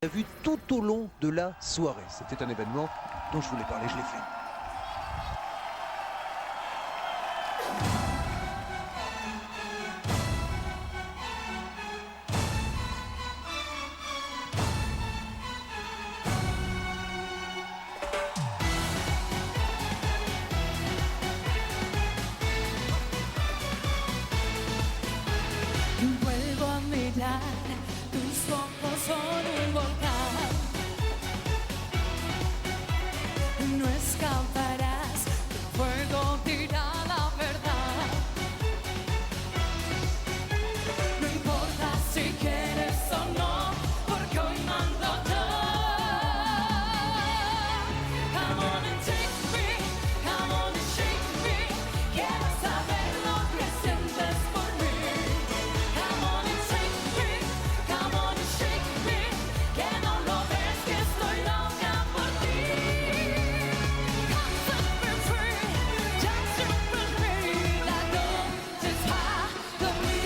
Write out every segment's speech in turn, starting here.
Vu tout au long de la soirée. C'était un événement dont je voulais parler, je l'ai fait. Vuelvo a mirar, tus ojos son un volcán. No escaparás, tu fuego dirá la verdad. No importa si quieres o no, porque hoy mando yo. Come on and take me, come on and shake me. Quiero saber lo que sientes por mí. Come on and take me, come on and shake me. Que no lo ves que estoy loca por ti. Come set me free, just you and me. La noche es para mí.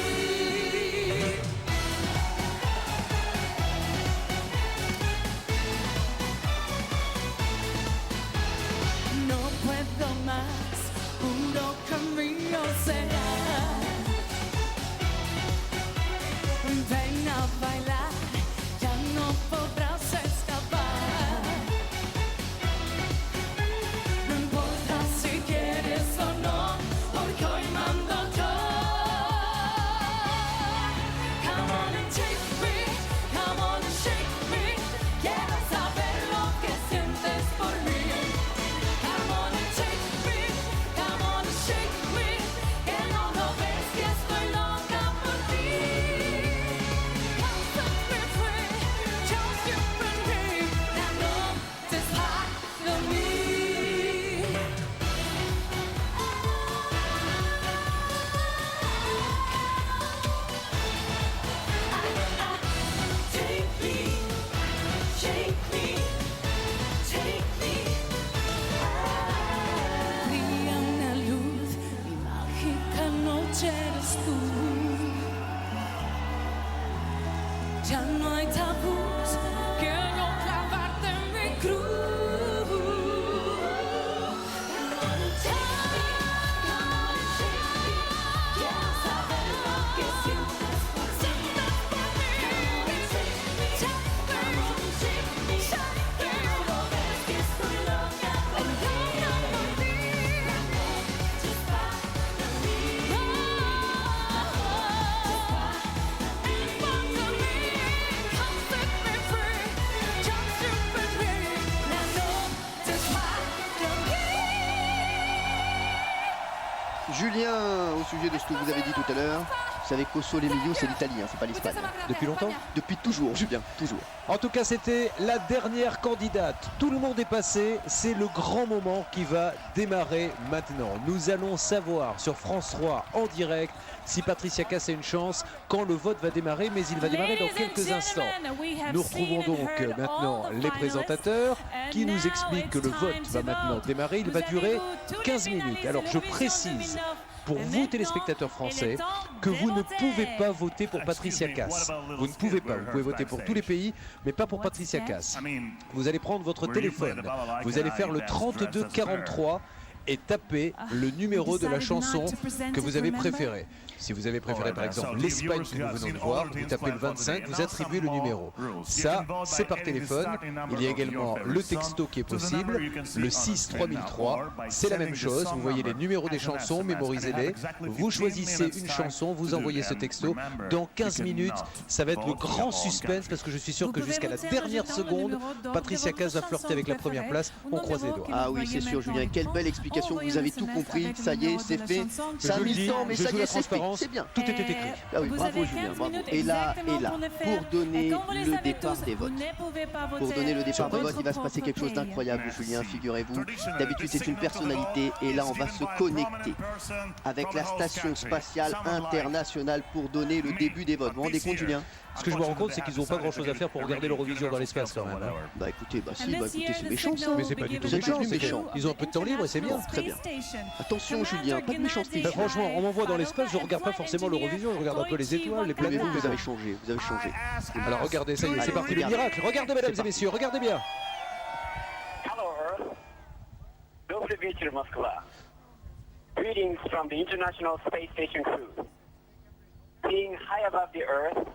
No puedo más, juro que mío será. Ven a bailar, ya no podrás escapar. No importa si quieres o no, porque hoy mando yo. Come on and take me, come on and shake me. Quiero saber lo que sientes por mí. Come on and take me, come on and shake me. Que no lo ves que estoy loca por ti. Come set me free, just you and me. La noche es para mí. Take me, shake me, take me. Brilla una luz, mi mágica noche eres tú. Ya no hay tabús, quiero clavarte en mi cruz. Come on and take me, come on and shake me. Quiero saber lo que sientes por mí. Come on and take me, come on and shake me. Que no lo ves que estoy loca por ti. Just para mí. Come set me free, just you and me. La noche es para mí. Julien, au sujet de ce que vous avez dit tout à l'heure, vous savez qu'au Sole Mio, c'est l'Italie, hein, c'est pas l'Espagne. Depuis longtemps? Depuis toujours, Julien, toujours. En tout cas, c'était la dernière candidate. Tout le monde est passé. C'est le grand moment qui va démarrer maintenant. Nous allons savoir sur France 3 en direct si Patricia Cass a une chance quand le vote va démarrer, mais il va démarrer dans quelques instants. Nous retrouvons donc maintenant les présentateurs qui nous expliquent que le vote va maintenant démarrer. Il va durer 15 minutes. Alors je précise pour vous téléspectateurs français que vous ne pouvez pas voter pour Patricia Cass. Vous ne pouvez pas, vous pouvez voter pour tous les pays, mais pas pour Patricia Cass. Vous allez prendre votre téléphone, vous allez faire le 3243 et taper le numéro de la chanson que vous avez préférée. Si vous avez préféré par exemple l'Espagne que nous venons de voir, vous tapez le 25, vous attribuez le numéro. Ça, c'est par téléphone. Il y a également le texto qui est possible, le 63003, c'est la même chose. Vous voyez les numéros des chansons, mémorisez-les. Vous choisissez une chanson, vous envoyez ce texto. Dans 15 minutes, ça va être le grand suspense parce que je suis sûr que jusqu'à la dernière seconde, Patricia Cass va flirter avec la première place. On croise les doigts. Ah oui, c'est sûr, Julien, quelle belle explication, vous avez tout compris, ça y est, c'est fait. Ça a mis le temps, mais ça y est, c'est fait. C'est bien. Tout était écrit. Ah oui, bravo Julien, bravo. Et là, pour donner le départ des votes. Pour donner le départ des votes, il va se passer quelque chose d'incroyable, Julien, figurez-vous. D'habitude, c'est une personnalité et là, on va se connecter avec la Station Spatiale Internationale pour donner le début des votes. Vous vous rendez compte, Julien ? Ce que je me rends compte, c'est qu'ils n'ont pas grand chose à faire pour regarder l'Eurovision dans l'espace quand même. Hein. Bah écoutez, c'est méchant ça. Mais c'est pas du tout Vous êtes méchant, devenu c'est méchant. qu'ils ont un peu de temps libre et c'est bien. Très bien. Attention Julien, pas de méchanceté. Bah, franchement, on m'envoie dans l'espace, je regarde pas forcément l'Eurovision, je regarde un peu les étoiles, les Mais planètes. vous avez changé, vous avez changé. Alors regardez, ça y est, c'est Allez, parti le regardez. miracle. Regardez mesdames et messieurs, regardez bien. Hello, Earth. Добрый вечер, Москва. Greetings from the International Space Station crew. Being high above the Earth,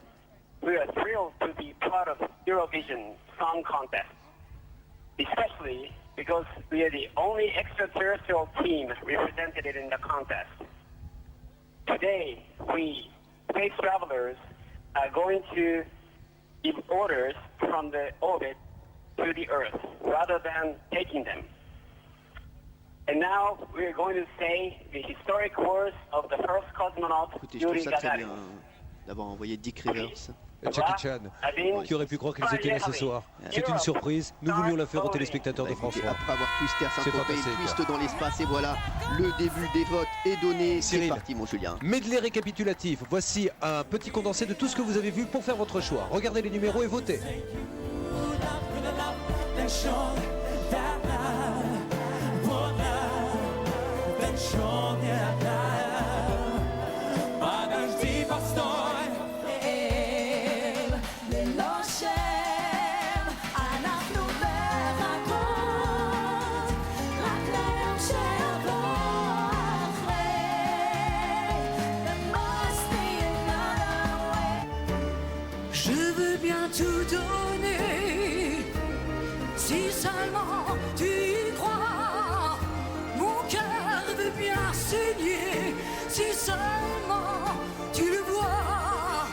we are thrilled to be part of Eurovision Song Contest, especially because we are the only extraterrestrial team represented in the contest. Today, we, space travelers, are going to give orders from the orbit to the Earth rather than taking them. And now we are going to say the historic words of the first cosmonaut, Écoutez, je trouve Yuri ça très Gagarin. bien d'avoir envoyé Dick Rivers. Jackie Chan, qui aurait pu croire qu'ils étaient là ce soir. C'est une surprise, nous voulions la faire aux téléspectateurs de France Écoutez, 3. après avoir twisté à C'est Saint-Tropez, fantastique, il twiste dans l'espace et voilà, le début des votes est donné. C'est Cyril. parti mon Julien. Medley récapitulatif, voici un petit condensé de tout ce que vous avez vu pour faire votre choix. Regardez les numéros et votez. Je veux bien tout donner, si seulement tu y crois. Mon cœur veut bien saigner, si seulement tu le vois.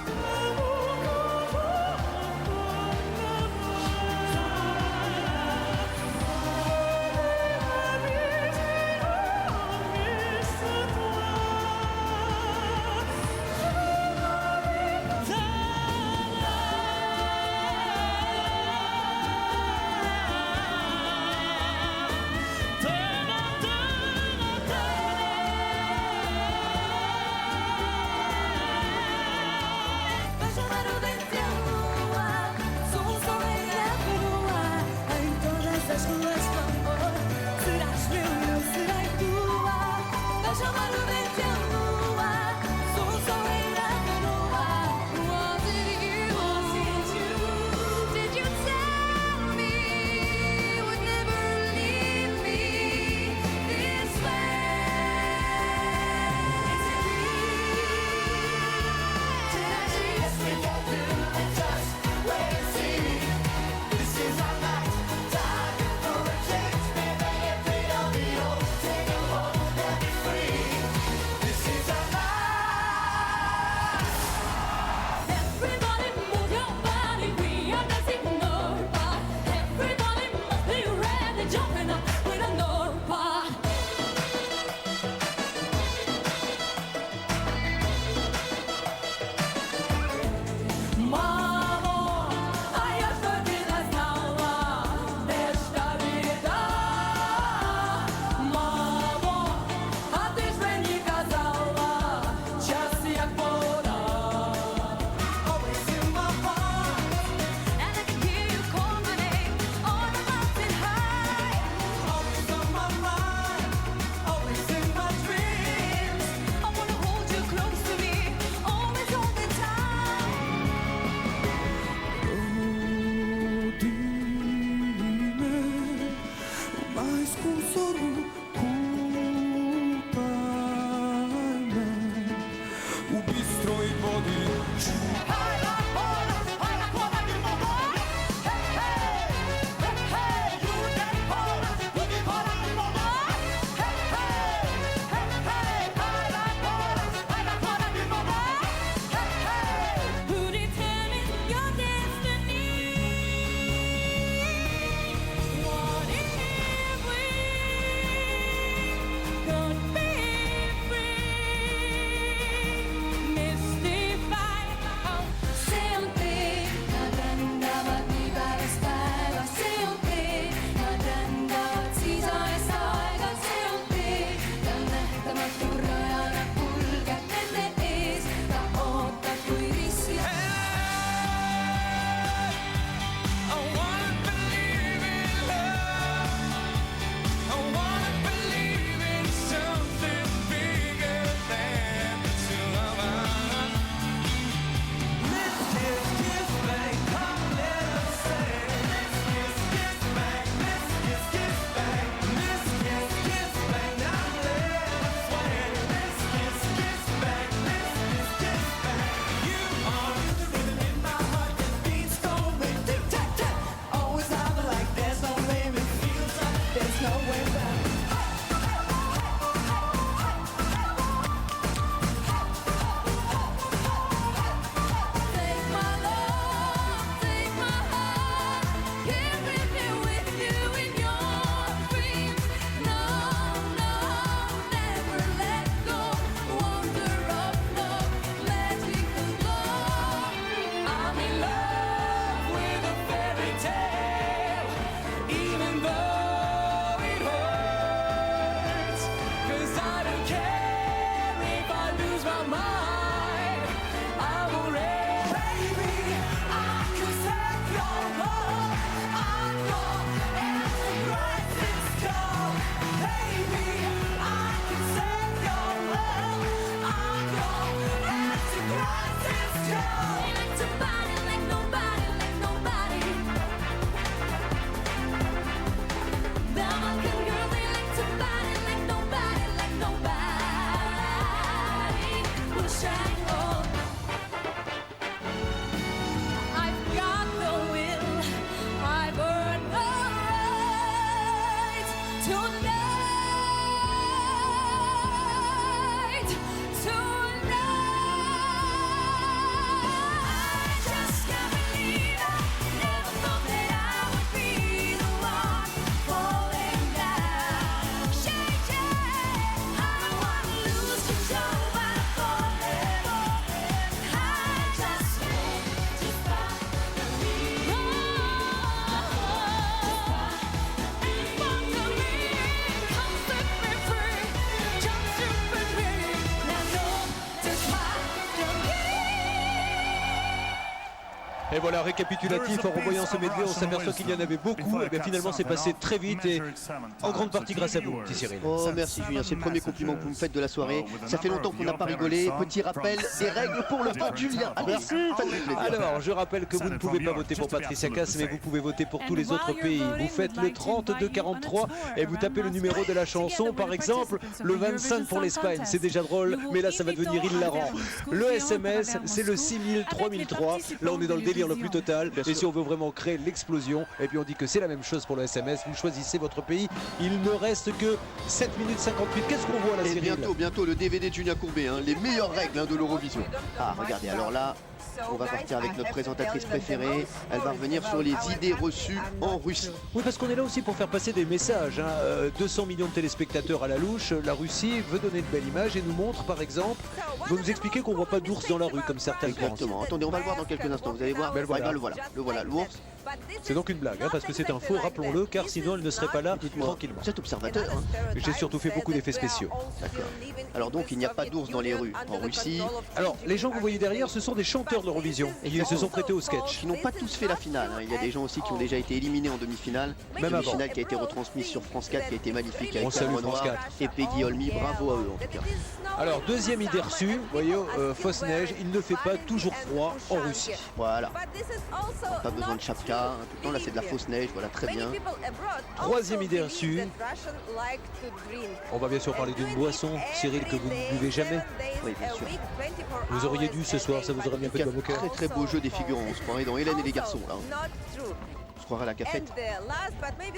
voilà, récapitulatif, en revoyant ce medley, on s'aperçoit qu'il y en avait beaucoup. Et bien finalement, c'est passé très vite et en grande partie grâce à vous, petit Cyril. Oh, merci Julien, c'est le premier compliment que vous me faites de la soirée. Ça fait longtemps qu'on n'a pas rigolé. Petit rappel des règles pour le vote, Julien. Allez, faites-vous plaisir. Alors, je rappelle que vous ne pouvez pas voter pour Patricia Cass, mais vous pouvez voter pour tous les autres pays. Vous faites le 32-43 et vous tapez le numéro de la chanson. Par exemple, le 25 pour l'Espagne. C'est déjà drôle, mais là, ça va devenir hilarant. Le SMS, c'est le 6000 3003. Là, on est dans le délire le plus total. Et si on veut vraiment créer l'explosion, et puis on dit que c'est la même chose pour le SMS. Vous choisissez votre pays. Il ne reste que 7 minutes 58. Qu'est-ce qu'on voit là, Et Cyril? bientôt le DVD de Julien Courbet, hein, les meilleures règles de l'Eurovision. Ah, regardez, alors là, on va partir avec notre présentatrice préférée. Elle va revenir sur les idées reçues en Russie. Oui, parce qu'on est là aussi pour faire passer des messages. 200 millions de téléspectateurs à la louche. La Russie veut donner de belles images et nous montre, par exemple, veut nous expliquer qu'on ne voit pas d'ours dans la rue comme certains le pensent. Exactement. Attendez, on va le voir dans quelques instants. Vous allez voir. Ben, le voilà. Le voilà, l'ours. C'est donc une blague, parce que c'est un faux, rappelons-le, car sinon elle ne serait pas là Dites-moi, tranquillement. vous êtes observateur, hein? J'ai surtout fait beaucoup d'effets spéciaux. D'accord. Alors donc, il n'y a pas d'ours dans les rues en Russie, Alors, les gens que vous voyez derrière, ce sont des chanteurs de l'Eurovision qui se sont prêtés au sketch. qui n'ont pas tous fait la finale, hein. Il y a des gens aussi qui ont déjà été éliminés en demi-finale. Même Demi-finale qui a été retransmise sur France 4, qui a été magnifique avec salue Pierre France Renoir 4. et Peggy Olmy. Bravo à eux en tout cas. Alors, deuxième idée reçue, vous voyez, fausse neige, il ne fait pas toujours froid en Russie. Voilà. Pas besoin de chapka, hein, tout le temps là c'est de la fausse neige, voilà, très bien. Troisième idée reçue. On va bien sûr parler d'une boisson, Cyril, que vous ne buvez jamais. Oui, bien sûr. Vous auriez dû ce soir, ça vous aurait bien fait de bon cœur. Très très beau jeu des figurants, on se croirait dans Hélène et les garçons là. On se croirait à la cafette.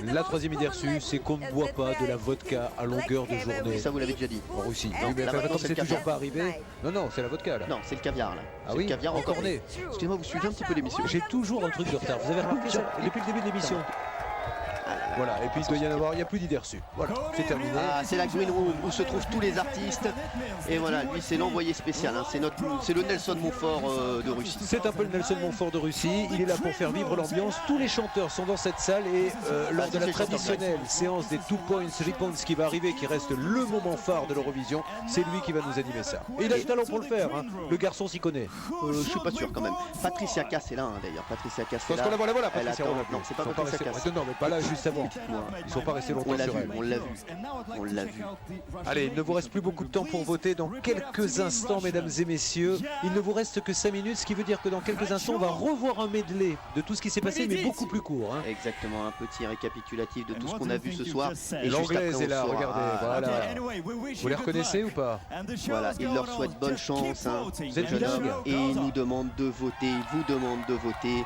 La troisième idée reçue, c'est qu'on ne boit pas de la vodka à longueur de journée Mais ça vous l'avez déjà dit. en Russie. Non, Oui, mais là, enfin, maintenant, comme c'est c'est le toujours caviar. pas arrivé. Non, c'est la vodka là. Non, c'est le caviar là. Ah C'est oui, le caviar en en cornet. cornet. Excusez-moi, vous suivez un petit peu l'émission. J'ai toujours un truc de retard. Vous avez remarqué ça depuis le début de l'émission. Voilà, et puis il doit y en avoir, il n'y a plus d'idées reçues. Voilà, c'est terminé. Ah, c'est la green room où se trouvent tous les artistes. Et voilà, lui c'est l'envoyé spécial, hein. C'est le Nelson Montfort de Russie. C'est un peu le Nelson Montfort de Russie. Il est là pour faire vivre l'ambiance. Tous les chanteurs sont dans cette salle et lors de la traditionnelle séance des 2 points, 3 points qui va arriver, qui reste le moment phare de l'Eurovision, c'est lui qui va nous animer ça. Et il a le talent pour le faire, hein. Le garçon s'y connaît. Je suis pas sûr quand même. Patricia Cass est là hein, d'ailleurs. Patricia Cass est Parce là. qu'on la voit, Elle Patricia. attend. on l'a vu. Non, c'est pas Ils sont Patricia restés- Cass. Non, mais pas là, juste avant. Dites-moi. Ils sont pas restés On longtemps l'a sur vu, elle. on l'a vu. On l'a vu. Allez, il ne vous reste plus beaucoup de temps pour voter. Dans quelques instants, mesdames et messieurs, il ne vous reste que 5 minutes, ce qui veut dire que dans quelques instants, on va revoir un medley de tout ce qui s'est passé, mais beaucoup plus court, hein. Exactement, un petit récapitulatif de tout ce qu'on a vu ce soir. Et juste L'anglaise après, est là, on saura. regardez, voilà. Vous les reconnaissez ou pas? Voilà, il leur souhaite bonne chance, hein, Vous êtes jeune homme, bilingue. et il nous demande de voter, il vous demande de voter.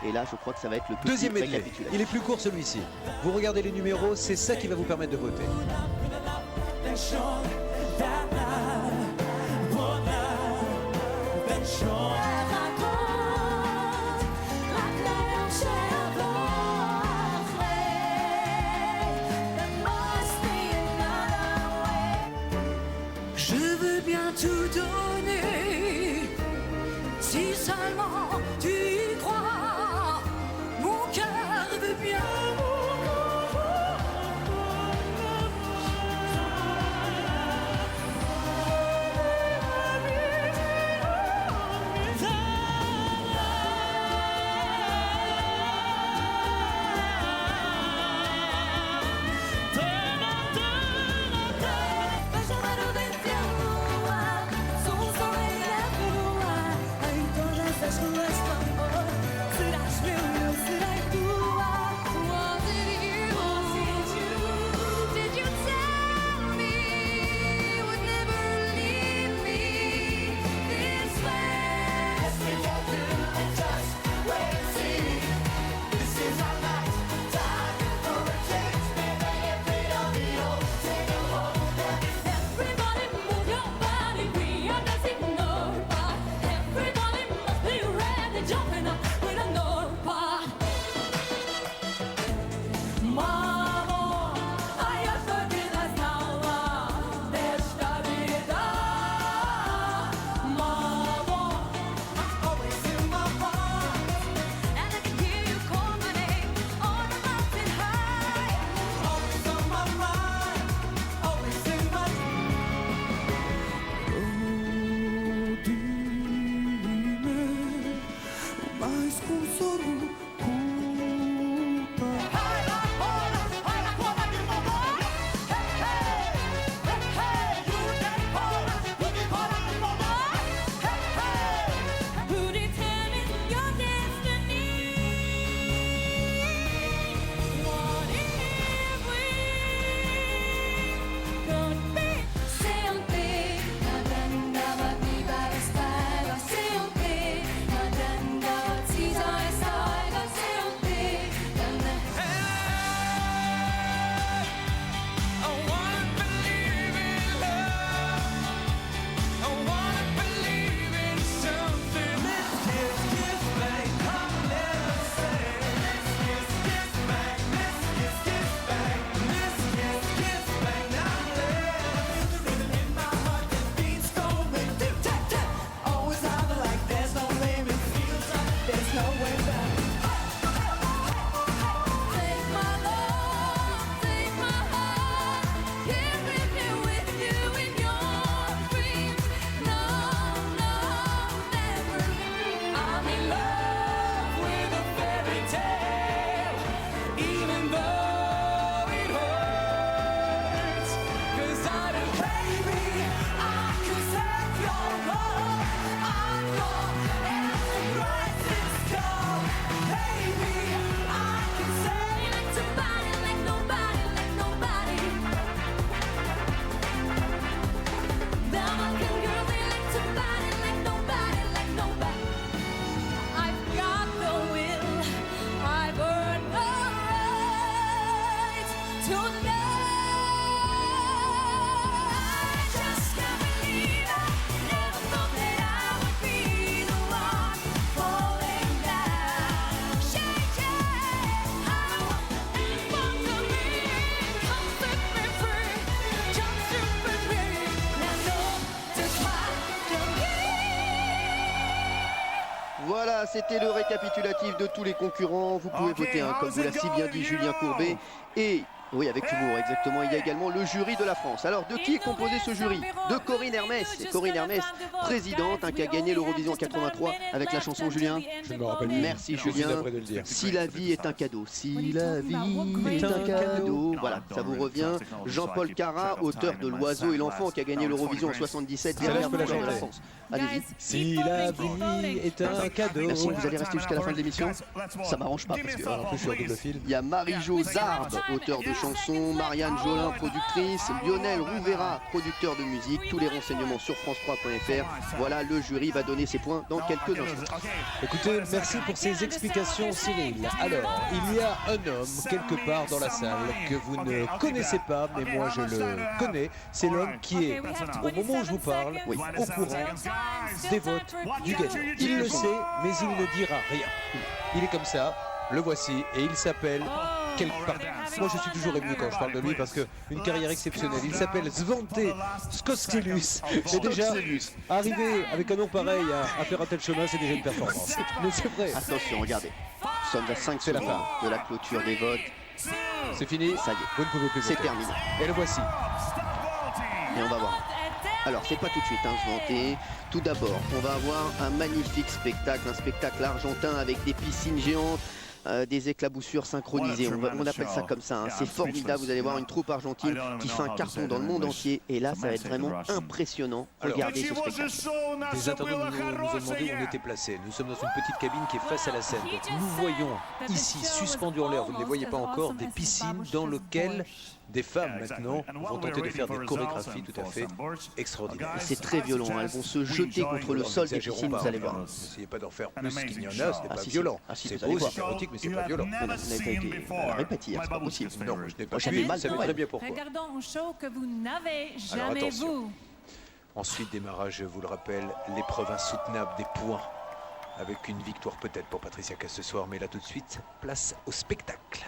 Et là, je crois que ça va être le petit Deuxième medley. récapitulatif. Il est plus court celui-ci. Vous regardez les numéros, c'est ça qui va vous permettre de voter. Je veux bien tout donner, si seulement tu y crois. Mon cœur veut bien. c'était le récapitulatif de tous les concurrents. Vous pouvez voter, hein, comme vous l'a si bien dit Julien Courbet. Et oui, avec humour, exactement. Il y a également le jury de la France. Alors, de qui est composé ce jury? De Corinne Hermès. Corinne Hermès, présidente, hein, qui a gagné l'Eurovision en 83 avec la chanson Julien. Je ne me rappelle plus. Merci Julien. De le dire. Si la vie est un cadeau, si la vie est un cadeau. Voilà, ça vous revient. Jean-Paul Carat, auteur de L'Oiseau et l'Enfant, qui a gagné l'Eurovision en 77, dernière victoire de la France. Allez-y. Si la vie est un cadeau. Merci, vous allez rester jusqu'à la fin de l'émission. Ça m'arrange pas parce que En plus, je suis en double fil. il y a Marie-Jo Zarb, auteur de chansons, Marianne Jolin, productrice, Lionel Rouvera, producteur de musique. Tous les renseignements sur france3.fr. Voilà, le jury va donner ses points dans quelques instants. Écoutez, merci pour ces explications, Cyril. Alors, il y a un homme quelque part dans la salle que vous ne connaissez pas, mais moi je le connais. C'est l'homme qui est, au moment où je vous parle, au courant des votes du gagnant. Il le sait, mais il ne dira rien. Il est comme ça, le voici, et il s'appelle quelque part. Moi je suis toujours ému quand je parle de lui parce que une carrière exceptionnelle. Il s'appelle Svante Skoskelus. Et déjà, arriver avec un nom pareil à faire un tel chemin, c'est déjà une performance. Mais c'est vrai. Attention, regardez. Nous sommes à 5 C'est la secondes de la clôture des votes. C'est fini. Ça y est. Vous ne pouvez plus C'est voter. terminé. Et le voici. Et on va voir. Alors, c'est pas tout de suite, hein, Svante. Tout d'abord, on va avoir un magnifique spectacle, un spectacle argentin avec des piscines géantes, des éclaboussures synchronisées. On appelle ça comme ça. Hein. C'est formidable. Vous allez voir une troupe argentine qui fait un carton dans le monde entier. Et là, ça va être vraiment impressionnant. Regardez ce spectacle. Les internautes nous ont demandé où on était placés. Nous sommes dans une petite cabine qui est face à la scène. Donc nous voyons ici, suspendus en l'air, vous ne les voyez pas encore, des piscines dans lesquelles des femmes maintenant vont tenter de faire des chorégraphies tout à fait extraordinaires. Et c'est très violent. Hein. Elles vont se jeter contre le sol des piscines, vous allez voir. N'essayez pas d'en faire plus qu'il n'y en a, ce n'est pas si, violent. si, C'est vous allez beau, voir. c'est érotique, mais c'est pas violent. Mais non, vous n'avez pas été répété, hein, c'est pas possible. Non, je n'ai pas Moi, j'avais pu, mal vous savez pour très elle. bien pourquoi. Regardons un show que vous n'avez Alors, jamais attention. vu. Ensuite, démarrage, je vous le rappelle, l'épreuve insoutenable des points. Avec une victoire peut-être pour Patricia Cass ce soir, mais là tout de suite, place au spectacle.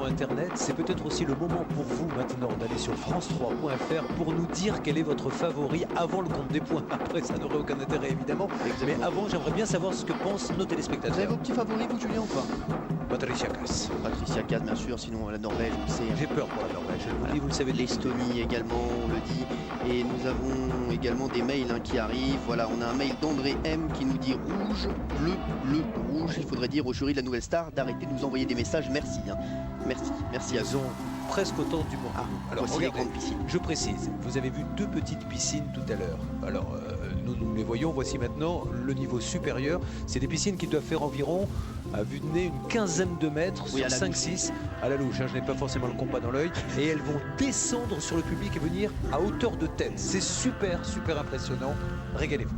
Internet, c'est peut-être aussi le moment pour vous maintenant d'aller sur france3.fr pour nous dire quel est votre favori avant le compte des points. Après, ça n'aurait aucun intérêt évidemment. Exactement. Mais avant, j'aimerais bien savoir ce que pensent nos Vous avez téléspectateurs. vos petits favoris, vous, Julien, ou pas? Patricia Cass. Patricia Cass, bien sûr, sinon la Norvège, on le sait. J'ai peur pour la Norvège, je vous le dis, vous le savez. L'Estonie également, on le dit. Et nous avons également des mails qui arrivent. Voilà, on a un mail d'André M qui nous dit rouge, bleu, bleu, rouge. Il faudrait dire au jury de la Nouvelle Star d'arrêter de nous envoyer des messages. Merci. Merci, merci à Ils vous. ont presque autant du monde. Ah, Alors, voici les regardez, grandes piscines. je précise, vous avez vu deux petites piscines tout à l'heure. Alors, nous nous les voyons. Voici maintenant le niveau supérieur. C'est des piscines qui doivent faire environ, à vue de nez, une quinzaine de mètres Oui, sur 5-6 à la louche. Je n'ai pas forcément le compas dans l'œil. Et elles vont descendre sur le public et venir à hauteur de tête. C'est super, super impressionnant. Régalez-vous.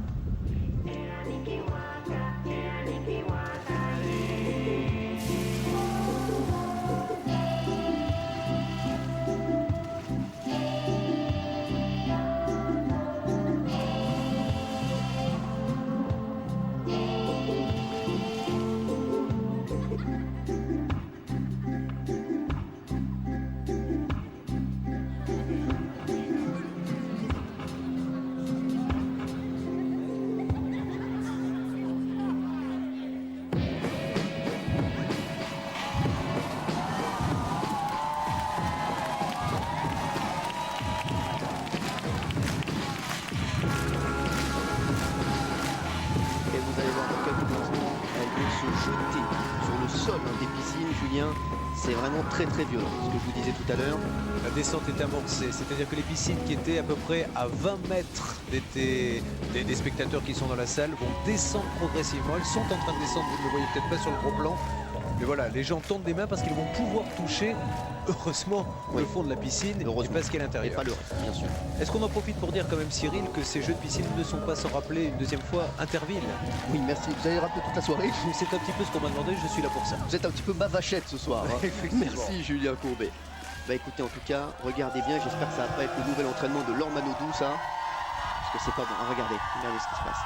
C'est vraiment très violent, ce que je vous disais tout à l'heure. La descente est amorcée, c'est-à-dire que les piscines qui étaient à peu près à 20 mètres des spectateurs qui sont dans la salle vont descendre progressivement. Elles sont en train de descendre, vous ne le voyez peut-être pas sur le gros plan. Mais voilà, les gens tendent des mains parce qu'ils vont pouvoir toucher, heureusement, le fond de la piscine et pas ce qu'il y a à l'intérieur. Et pas le reste, bien sûr. Est-ce qu'on en profite pour dire quand même, Cyril, que ces jeux de piscine ne sont pas, sans rappeler une deuxième fois, Interville? Oui, merci. Vous avez rappelé toute la soirée. C'est un petit peu ce qu'on m'a demandé, je suis là pour ça. Vous êtes un petit peu ma vachette ce soir. Hein. Merci Julien Courbet. Bah écoutez, en tout cas, regardez bien, j'espère que ça va pas être le nouvel entraînement de Laure Manodou, ça. Parce que c'est pas bon. Ah, regardez ce qui se passe.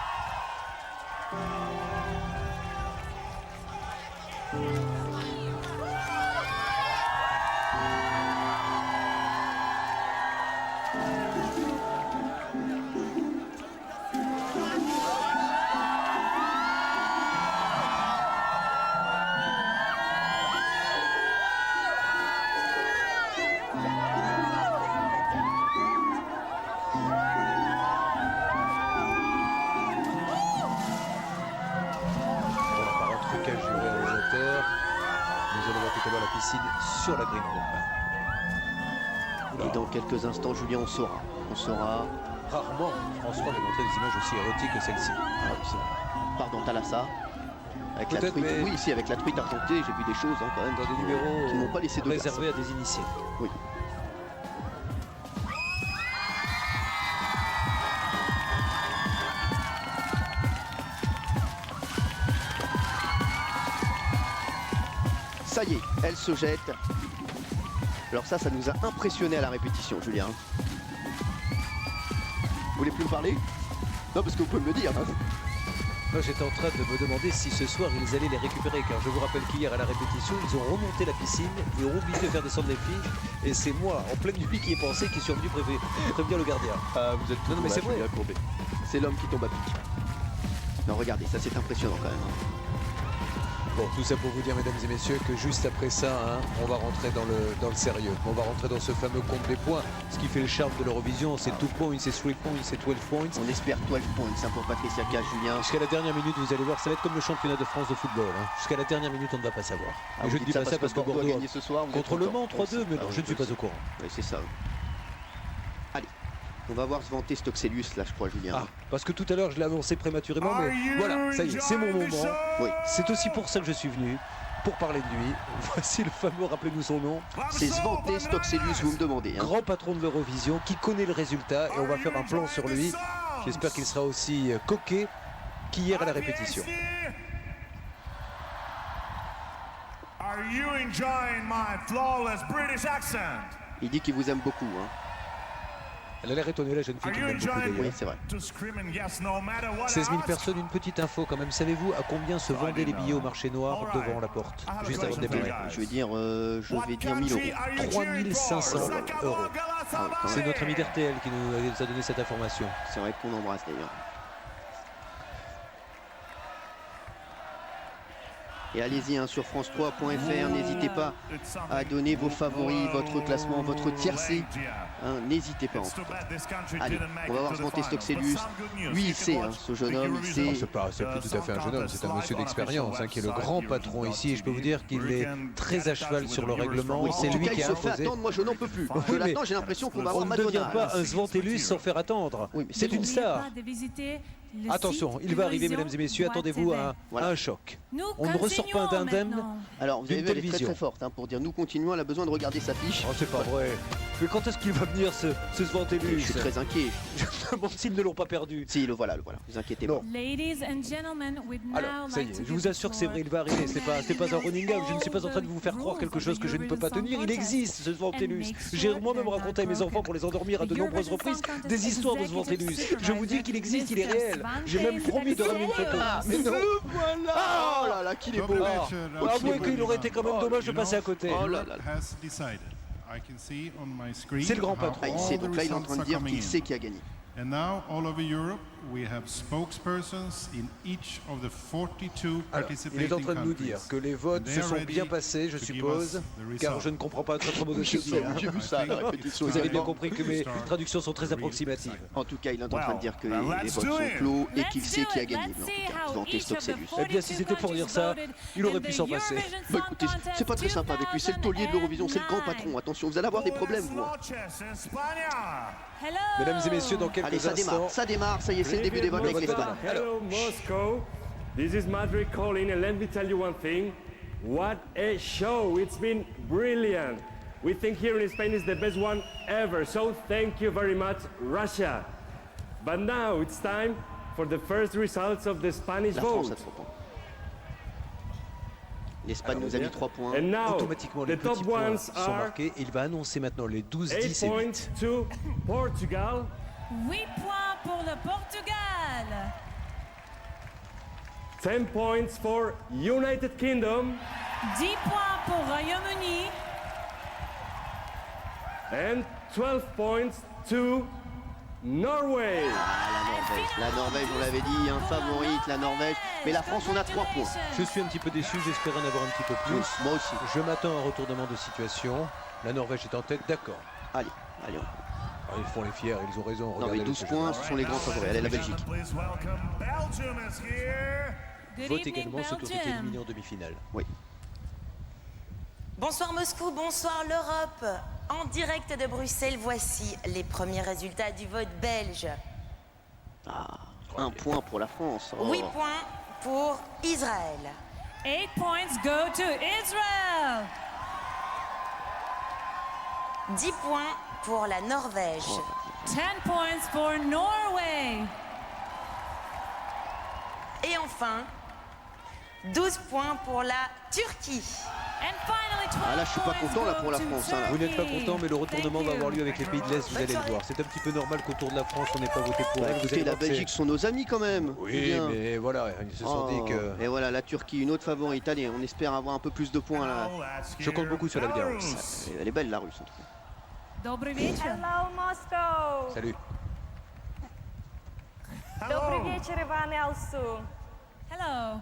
Sur la green room. Et dans quelques instants, Julien, on saura. Rarement, François m'a montré des images aussi érotiques que celle-ci. Ah oui, c'est vrai. Pardon, Thalassa. Avec la truite. Mais... Oui, ici avec la truite argentée, j'ai vu des choses quand même. Dans des numéros qui n'ont pas laissé de réservés à des initiés. Oui. Ça y est, elle se jette. Alors ça nous a impressionné à la répétition, Julien. Vous voulez plus me parler? Non, parce que vous pouvez me le dire. Hein. Moi, j'étais en train de me demander si ce soir ils allaient les récupérer, car je vous rappelle qu'hier à la répétition, ils ont remonté la piscine et ont oublié de faire descendre les filles. Et c'est moi, en pleine nuit, qui ai pensé, qui suis revenu prévenir le gardien. Ah, vous êtes non, mais c'est vrai. C'est l'homme qui tombe à pic. Non, regardez, ça c'est impressionnant quand même. Hein. Bon, tout ça pour vous dire, mesdames et messieurs, que juste après ça, hein, on va rentrer dans le sérieux. On va rentrer dans ce fameux compte des points. Ce qui fait le charme de l'Eurovision, c'est 2 points, c'est 3 points, c'est 12 points. On espère 12 points, ça pour Patricia Cass, Julien. Jusqu'à la dernière minute, vous allez voir, ça va être comme le championnat de France de football. Hein. Jusqu'à la dernière minute, on ne va pas savoir. Ah, je ne dis pas ça parce que Bordeaux a gagné ce soir. Contre Le Mans, 3-2, mais non, je ne suis pas au courant. Oui, c'est ça. Allez. On va voir se vanter Stoxelius là, je crois, Julien. Ah, parce que tout à l'heure, je l'ai annoncé prématurément, mais voilà, ça y est, c'est mon moment. Oui. C'est aussi pour ça que je suis venu, pour parler de lui. Voici le fameux, rappelez-nous son nom. C'est Svante Stoxelius, vous me demandez. Hein. Grand patron de l'Eurovision, qui connaît le résultat, et on va faire un plan sur lui. J'espère qu'il sera aussi coquet qu'hier à la répétition. Are you enjoying my flawless British accent? Il dit qu'il vous aime beaucoup. Hein. Elle a l'air étonnée, la jeune fille qui m'aime beaucoup d'ailleurs. Oui, c'est vrai. 16 000 personnes, une petite info quand même. Savez-vous à combien se vendaient les billets au marché noir devant la porte, juste avant de démarrer? Je vais dire 1000 euros. 3 500 euros. C'est notre ami d'RTL qui nous a donné cette information. C'est vrai qu'on embrasse d'ailleurs. Et allez-y hein, sur France3.fr, n'hésitez pas à donner vos favoris, votre classement, votre tiercé. Hein, n'hésitez pas en tout cas. Allez, on va voir se monter Stoxelius. Lui, il sait, hein, ce jeune homme, il sait. C'est plus tout à fait un jeune homme, c'est un monsieur d'expérience hein, qui est le grand patron ici. Et je peux vous dire qu'il est très à cheval sur le règlement. Oui, c'est lui qui a imposé. Se fait attendre, moi je n'en peux plus. Je l'attends, j'ai l'impression qu'on va avoir Madonna. On ne devient pas un Svantelius sans faire attendre. Oui, c'est une star. De visiter Attention, il va arriver, mesdames et messieurs, attendez-vous à un choc. On ne ressort pas d'indemne. Alors vous avez D'une vu, elle est très télévision. très forte hein, pour dire nous continuons, elle a besoin de regarder sa fiche. Oh, c'est pas vrai. Mais quand est-ce qu'il va venir ce Svantelius? Je suis très inquiet. Je me demande s'ils ne l'ont pas perdu. Si, le voilà, vous inquiétez pas. Non. Alors, ça y est, je vous assure que c'est vrai, il va arriver. C'est pas un running gag. Je ne suis pas en train de vous faire croire quelque chose que je ne peux pas tenir. Il existe, ce Svantelius. J'ai moi-même raconté à mes enfants pour les endormir à de nombreuses reprises des histoires de Svantelius. Je vous dis qu'il existe, il est réel. J'ai même promis de ramener une photo. Mais non. Ah, oh là là, qu'il est beau. Avouez qu'il aurait été quand même dommage de passer à côté. Oh là là. C'est le grand patron. Ah, il sait, donc là il est en train de dire qu'il sait qui a gagné. And now, all over Europe, we have spokespersons in each of the 42 Alors, il est en participating train de nous dire countries. que les votes se sont They're bien ready passés, je to give suppose, us the car result. je ne comprends pas très mot de J'ai Shakespeare. vu ça à la répétition. Vous avez bien également. compris que mes traductions sont très approximatives. En tout cas, il est en train de dire que les votes sont clos et qu'il sait qui a gagné. Mais en tout cas, Svante Stoppelius. Eh bien, si c'était pour dire ça, il aurait pu s'en passer. Bah écoutez, c'est pas très sympa avec lui, c'est le taulier de l'Eurovision, c'est le grand patron. Attention, vous allez avoir des problèmes, vous. Mesdames et messieurs, dans Allez, quelques ça démarre, instants, ça démarre, ça y est, c'est le début des votes avec l'Espagne. Hello, Moscow. This is Madrid calling, and let me tell you one thing. What a show! It's been brilliant. We think here in Spain is the best one ever. So thank you very much, Russia. But now it's time for the first results of the Spanish La France a vote. 3 points. L'Espagne nous a mis 3 points. And now automatiquement, les the petits top points ones sont are marqués. Et il va annoncer maintenant les 12, 8 10 et points 8. to Portugal, 8 points pour le Portugal. 10 points for United Kingdom, 10 points pour Royaume-Uni. and 12 points to Norway. La Norvège, on l'avait dit, un favorite, la Norvège. Mais la France, on a 3 points. Je suis un petit peu déçu, j'espérais en avoir un petit peu plus. Moi aussi. Je m'attends à un retournement de situation. La Norvège est en tête, d'accord. Allez, allez. Ah, ils font les fiers, ils ont raison. Non mais Regardez 12 ce points, jeu. ce sont les grands favoris. Allez, la Belgique. Please welcome Belgium is here. Good Vote evening, également ceux qui ont été Belgium. éliminés en demi-finale. Bonsoir Moscou, bonsoir l'Europe. En direct de Bruxelles, voici les premiers résultats du vote belge. Ah, 1 point pour la France. Oh. 8 points pour Israël. 8 points go to Israel. 10 points pour la Norvège. 10 points for Norway. Et enfin, 12 points pour la Turquie. And finally, 12 Ah, là, je suis pas points content, là, go pour la to France, hein, là. Vous n'êtes pas Turkey. content, mais le retournement Thank va avoir you. lieu avec les pays de l'Est, vous allez le voir. C'est un petit peu normal qu'autour de la France, on n'ait pas voté pour Bah, elle. Vous écoutez, allez la voir que Belgique sont nos amis quand même. Oui, Julien. mais voilà, ils se sont dit que... Et voilà, la Turquie, une autre favorite. Allez, on espère avoir un peu plus de points là. Je compte beaucoup sur la Biélorusse. Elle est belle la Russe en tout cas. Dobry вечер. Hello, Moscow! Salut. Добрый вечер, Иван и Алсу. Hello.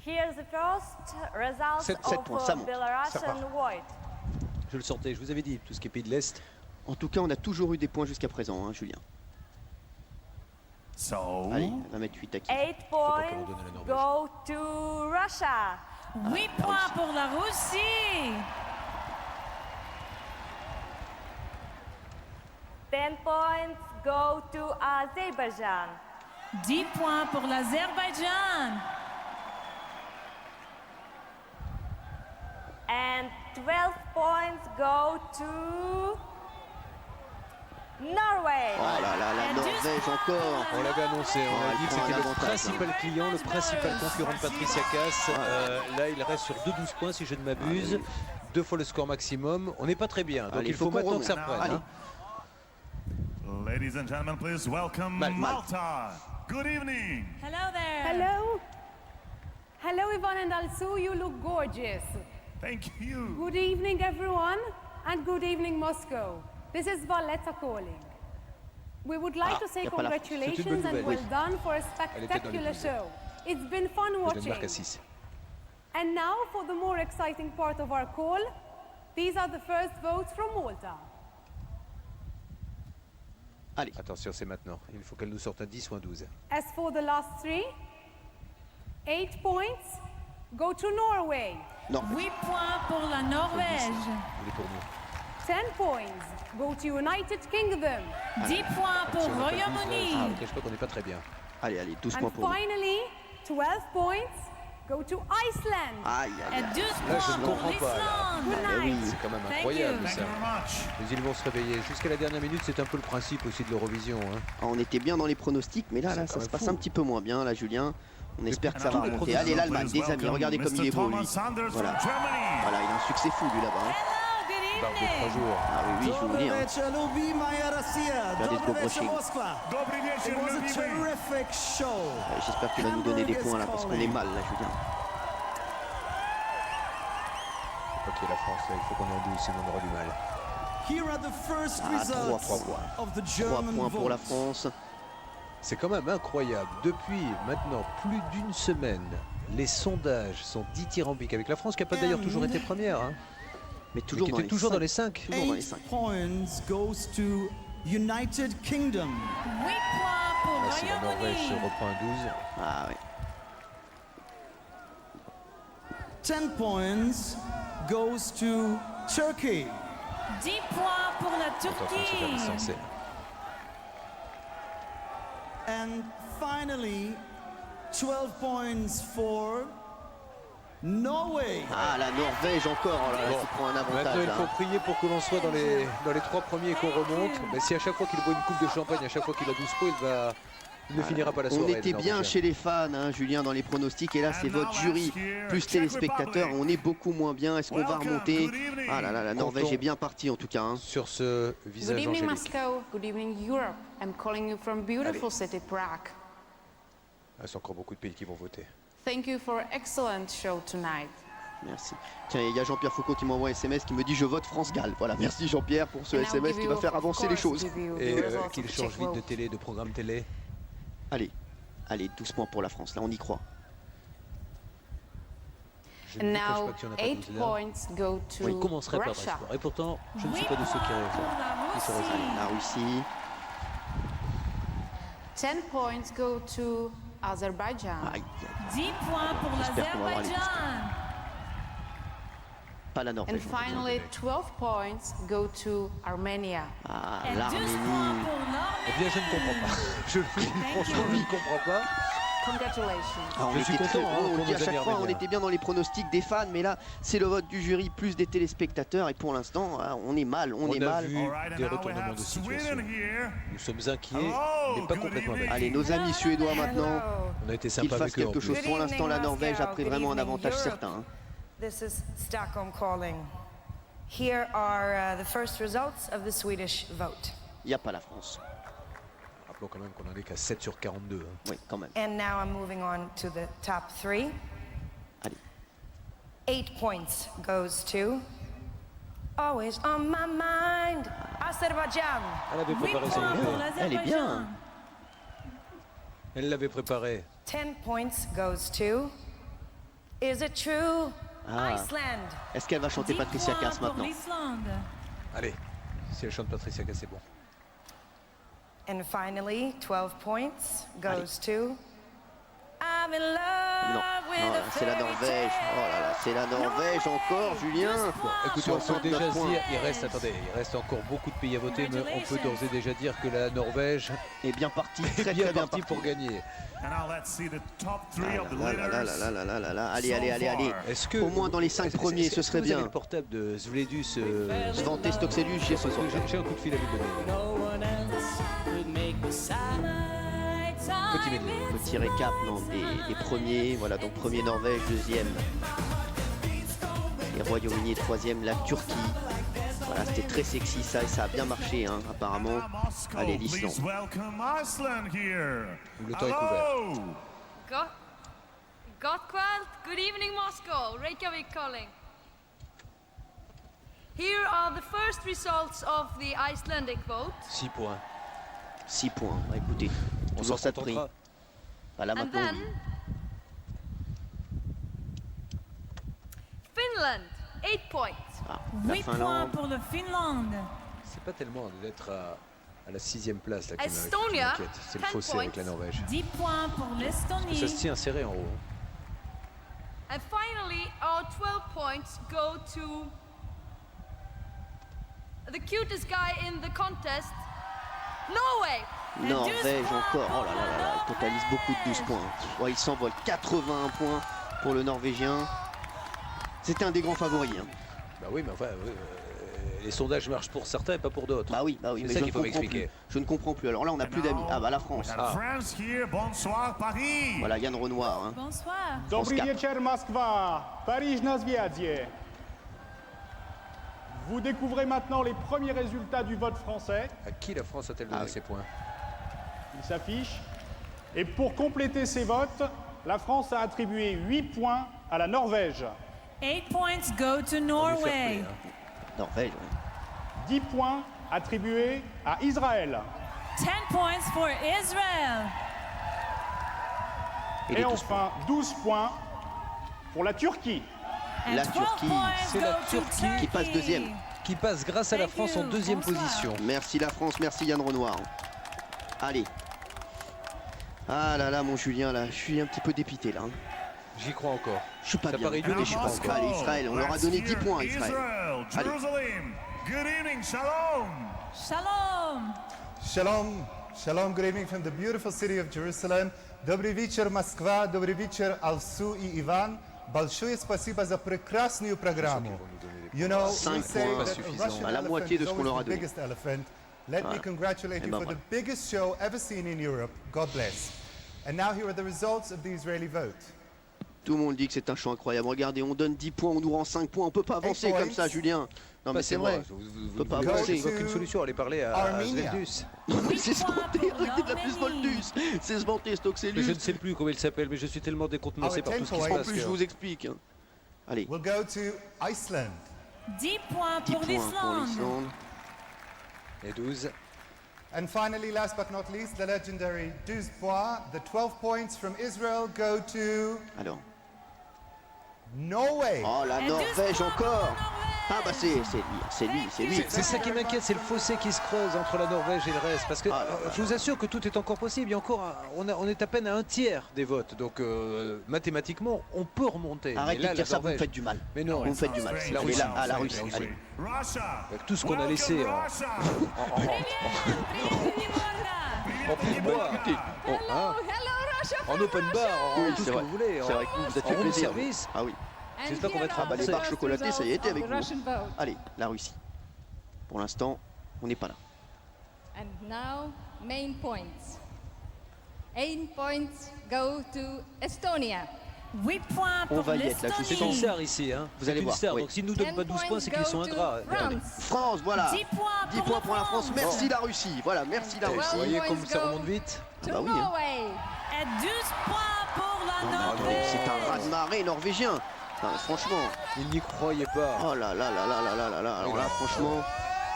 Here's the first results Sept of points, ça monte, ça Belarusian part. vote. Je le sortais, je vous avais dit, tout ce qui est pays de l'Est. En tout cas, on a toujours eu des points jusqu'à présent, hein, Julien. So, Allez, elle va mettre 8 à qui 8 pas points qu'on donne à la Norvège. go to Russia. 8 points pour la Russie. 10 points go to Azerbaijan. 10 points pour l'Azerbaïdjan. And 12 points go to Norway. Oh là là, la Et Norvège encore. On l'avait annoncé, on Oh, a elle dit que prend un c'était le avantage. principal client, le principal concurrent de Patricia Cass. Là, il reste sur 2-12 points si je ne m'abuse. 2 fois le score maximum. On n'est pas très bien, donc Allez, il faut faut qu'on maintenant que ça remonte. reprenne. Allez. hein. ladies and gentlemen, please welcome Malte. Malta. Good evening. Hello there. Hello. Hello, Ivan and Alsu. You look gorgeous. Thank you. Good evening, everyone, and good evening, Moscow. This is Valletta calling. We would like to say y a pas la France. C'est une bonne congratulations and nouvelle. well done for a Elle était dans les spectacular douze. show. It's been fun Le watching. Danemark à 6. And now for the more exciting part of our call. These are the first votes from Malta. Allez, Attention, c'est maintenant. Il faut qu'elle nous sorte un 10 ou un 12. As for the last three, 8 points go to Norway. Norvège. 8 points pour la Norvège. Il est pour nous. 10 points go to United Kingdom. 10 points pour Si on a pas 12, Royaume-Uni. je ne cache pas qu'on n'est pas très bien. Allez, 12 And points pour nous. finally, 12 points go to Iceland. Aïe, Et aïe, 12 Là, je points ne pour comprends pas, là. l'Islande. Good Eh oui. night. C'est quand même Thank incroyable you. ça. Thank you very much. Mais ils vont se réveiller. Jusqu'à la dernière minute, c'est un peu le principe aussi de l'Eurovision. Hein. Ah, on était bien dans les pronostics, mais là, C'est quand ça se même passe fou. un petit peu moins bien, là, Julien. On espère que ça va tous les remonter. pronostics. Allez, l'Allemagne, des amis, regardez comme il est beau, lui. Thomas Sanders Voilà. from Germany. Voilà, il a un succès fou, lui, là-bas. hein. Hello, good Barbe de 3 evening. jours. Ah oui, oui, je vous dis. hein. Regardez ce beau brushing. Dobry wieczór, lubimy. J'espère qu'il va nous donner des points, là, parce qu'on est mal, là, Julien. Ok, la France, là, il faut qu'on en 12, sinon on aura du mal. Ah, 3 points pour la France. C'est quand même incroyable. Depuis maintenant plus d'une semaine, les sondages sont dithyrambiques avec la France, qui n'a pas d'ailleurs toujours été première. Hein, Mais mais toujours qui dans était les toujours 5. dans les 5. Toujours dans les 5. points goes to United Kingdom. 8 points pour Là, si la Norvège se Royaume-Uni. reprend un 12, Ah ouais. 10 points goes to Turkey. 10 points pour la on est en train de se faire Turquie. licencier. And finally, 12 points for Norway. Ah, la Norvège encore, oh là là, qui prend un Maintenant, avantage. il faut hein. prier pour que l'on soit dans les 3 premiers et qu'on remonte. Mais si à chaque fois qu'il boit une coupe de champagne, à chaque fois qu'il a 12 pots, il ne finira pas la soirée. On était le bien Norvégien. chez les fans, hein, Julien, dans les pronostics. Et là, c'est votre jury plus téléspectateurs. On est beaucoup moins bien. Est-ce qu'on va remonter? Ah là là, la Norvège est bien partie en tout cas. hein. Sur ce Good visage evening, angélique. Moscow. Good evening, Europe. I'm calling you from beautiful city Prague. Ah, c'est encore beaucoup de pays qui vont voter. Thank you for an excellent show tonight. Merci. Tiens, il y a Jean-Pierre Foucault qui m'envoie un SMS qui me dit je vote France-Galles. Voilà, merci Jean-Pierre pour ce And I'll SMS give qui you, va faire of avancer les course, choses. give you the Et results qu'il of change Czech vite de vote. télé, de programme télé. Allez, 12 points pour la France. Là, on y croit. Je ne And vous cache now, pas qu'il y en a pas 8 12 là. points go to Oui, il commencerait par Russia. espoir. Et pourtant, je ne suis 8 pas de ceux qui points rêvent. pour Qui se la résignent. Russie. La Russie. 10 points go to Azerbaijan. Aïe, aïe, 10 points pour J'espère qu'on va avoir les l'Azerbaïdjan. pas la And Norvège. finally, 12 points go to Armenia. Ah, Et 12 l'Arménie. points pour Eh bien, je ne comprends pas. Je vous dis, franchement, je ne comprends pas. Congratulations. Ah, on Je suis était content, très- hein, on pour le dit à nos chaque amis fois, on arméniens. était bien dans les pronostics des fans, mais là, c'est le vote du jury plus des téléspectateurs. Et pour l'instant, on est mal, on est a mal. vu des retournements de situation. Nous sommes inquiets, mais pas complètement bêtes. Allez, nos amis suédois maintenant, On a été qu'ils sympa fassent avec eux en quelque plus. chose. Pour l'instant, la Norvège a pris vraiment un avantage certain. hein. This is Stockholm calling. Here are the first results of the Swedish vote. Il n'y a pas la France. Rappelons quand même qu'on en est qu'à 7 sur 42. hein. Oui, quand même. And now I'm moving on to the top 3. Allez. 8 points goes to Always on my mind, Azerbaijan. Elle avait 8 préparé son points pour effet. Elle est bien. l'Azerbaïdjan. Elle l'avait préparé. 10 points goes to Is it true? Ah. Iceland. Est-ce qu'elle va chanter 10 Patricia points Cass pour maintenant? l'Islande. Allez, si elle chante Patricia Cass, c'est bon. And finally, 12 points goes to I'm in love Non, with non, a c'est la fairy Norvège. tale. Oh là là, c'est la Norvège encore, Julien. Écoutez, on peut 69 déjà points. dire, il reste encore beaucoup de pays à voter, mais on peut d'ores et déjà dire que la Norvège est bien partie, est très bien très bien partie pour gagner. And now let's see the top 3 of the Là, là, là, leaders. là, là, là, là, là. Allez, So allez, allez, allez. far. Est-ce que Au moins dans les 5 premiers, ce serait Vous avez bien. le portable de Zvledus. Svante Stokselus, j'ai ce soir. J'ai un coup de fil à lui donner. Petit medley. Petit récap non, des premiers. Voilà, donc premier Norvège, deuxième les Royaume-Uni et troisième la Turquie. Voilà, c'était très sexy ça et ça a bien marché hein, apparemment. Moscow, Allez, please l'Islande. welcome Iceland here. Le temps est couvert. Hello. Gottkveld, good evening Moscow, Reykjavik calling. Here are the first results of the Icelandic vote. 6 points. 6 points. Bah, écoutez, On toujours s'en ça de prix. contentera. Voilà And maintenant. then Finland, 8 points. Ah, la 8 points Finlande. pour le Finlande. C'est pas tellement d'être à la 6e place là, qui Estonia, m'inquiète. C'est le 10 fossé avec la points. Norvège. 10 points pour l'Estonie. Ça se tient serré en haut. And finally, our 12 points go to the cutest guy in the contest, Norway. Norvège encore, oh là là là là, il totalise beaucoup de 12 points. Ouais, il s'envole, 81 points pour le Norvégien. C'était un des grands favoris. Hein. Bah oui, mais enfin, les sondages marchent pour certains et pas pour d'autres. Bah oui, c'est ça qu'il faut m'expliquer. Je ne comprends plus. Alors là, on n'a plus d'amis. Ah bah la France. France here, bonsoir Paris. Voilà, Yann Renoir. Hein. Bonsoir. Добрый вечер, Москва. Paris na zwiadzie. Vous découvrez maintenant les premiers résultats du vote français. À qui la France a-t-elle donné ces points? Il s'affiche. Et pour compléter ces votes, la France a attribué 8 points à la Norvège. 8 points go to Norway. Norvège, 10 points attribués à Israël. 10 points for Israel. Et enfin, 12 points pour la Turquie. La Turquie, c'est la Turquie qui passe deuxième. Qui passe grâce à la France en deuxième position. Merci la France, merci Yann Renoir. Allez. Ah là là, mon Julien, là, je suis un petit peu dépité là. J'y crois encore. Je suis pas Ça bien. paraît dur, mais je suis pas encore. Allez, Israël, on leur a donné 10 points à Israël. Allez. Jerusalem. Good evening, shalom. Shalom. Shalom, shalom, good evening from the beautiful city of Jerusalem. Добрый вечер, Москва, добрый вечер, Алсу и Иван. Большое спасибо за прекрасную программу. You know, we say that a Russian elephant is always the biggest elephant. Let me congratulate you for the biggest show ever seen in Europe. God bless. And now here are the results of the Israeli vote. Tout le monde dit que c'est un show incroyable. Regardez, on donne 10 points, on nous rend 5 points. On peut pas avancer comme ça, Julien. Non, mais c'est vrai. On peut pas avancer. Il n'y a aucune solution. Allez parler à Sveldus. C'est se vanter, regardez de la plus Voldus. C'est se vanter, Stoxelus. Je ne sais plus comment il s'appelle, mais je suis tellement décontenancé par tout ce qui se passe. En plus, je vous explique. Allez. We'll go to Iceland. 10 points pour l'Islande. Et 12. And finally, last but not least, the legendary 12 points. The 12 points from Israel go to... Alors. Norway. Oh, la Norvège encore. Ah bah c'est lui. C'est ça qui m'inquiète, c'est le fossé qui se creuse entre la Norvège et le reste. Parce que je vous assure que tout est encore possible. Il y a encore on est à peine à un tiers des votes. Donc mathématiquement, on peut remonter. Arrêtez de dire ça, vous me faites du mal. Mais non, vous me faites du mal. La Russie. La Russie. Allez. Avec tout ce qu'on a laissé en pourboire, en open bar, en tout ce que vous voulez. C'est vrai que vous êtes fait plaisir. Service. Ah oui. J'espère qu'on va être les barres chocolatées, ça y est, avec vous. Allez, la Russie. Pour l'instant, on n'est pas là. And now, main points. 8 points go to Estonia. 8 points pour l'Estonie. C'est une serre ici, hein. Vous allez voir. Donc s'ils ne nous donnent pas 12 points, c'est qu'ils sont ingrats. France, voilà. 10 points pour la France. Merci la Russie. Voilà, merci la Russie. Vous voyez comme ça remonte vite. Bah oui. Et 12 points pour la Norvège. C'est un raz-de-marée norvégien. Enfin, franchement, il n'y croyait pas. Oh là là là là là là là là. Alors là, franchement,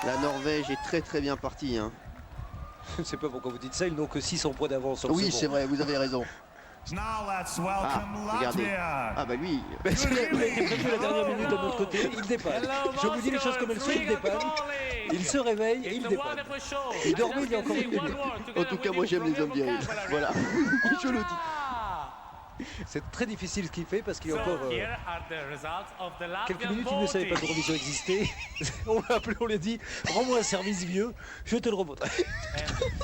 la Norvège est très très bien partie. Hein. Je ne sais pas pourquoi vous dites ça, ils n'ont que 600 points d'avance sur le Oui, second. c'est vrai, vous avez raison. Regardez. Ah bah lui. Il a été prévu la dernière minute de notre côté, il dépanne. Je vous dis les choses comme elles sont, il dépanne. Il se réveille et il dépanne. Il dormait il y a encore une minute. En tout cas, moi j'aime les hommes virils. Voilà, je le dis. C'est très difficile ce qu'il fait parce qu'il y a encore quelques minutes, il ne savait pas que l'Eurovision existait. On l'a appelé, on lui a dit rends-moi un service vieux, je te le remonterai.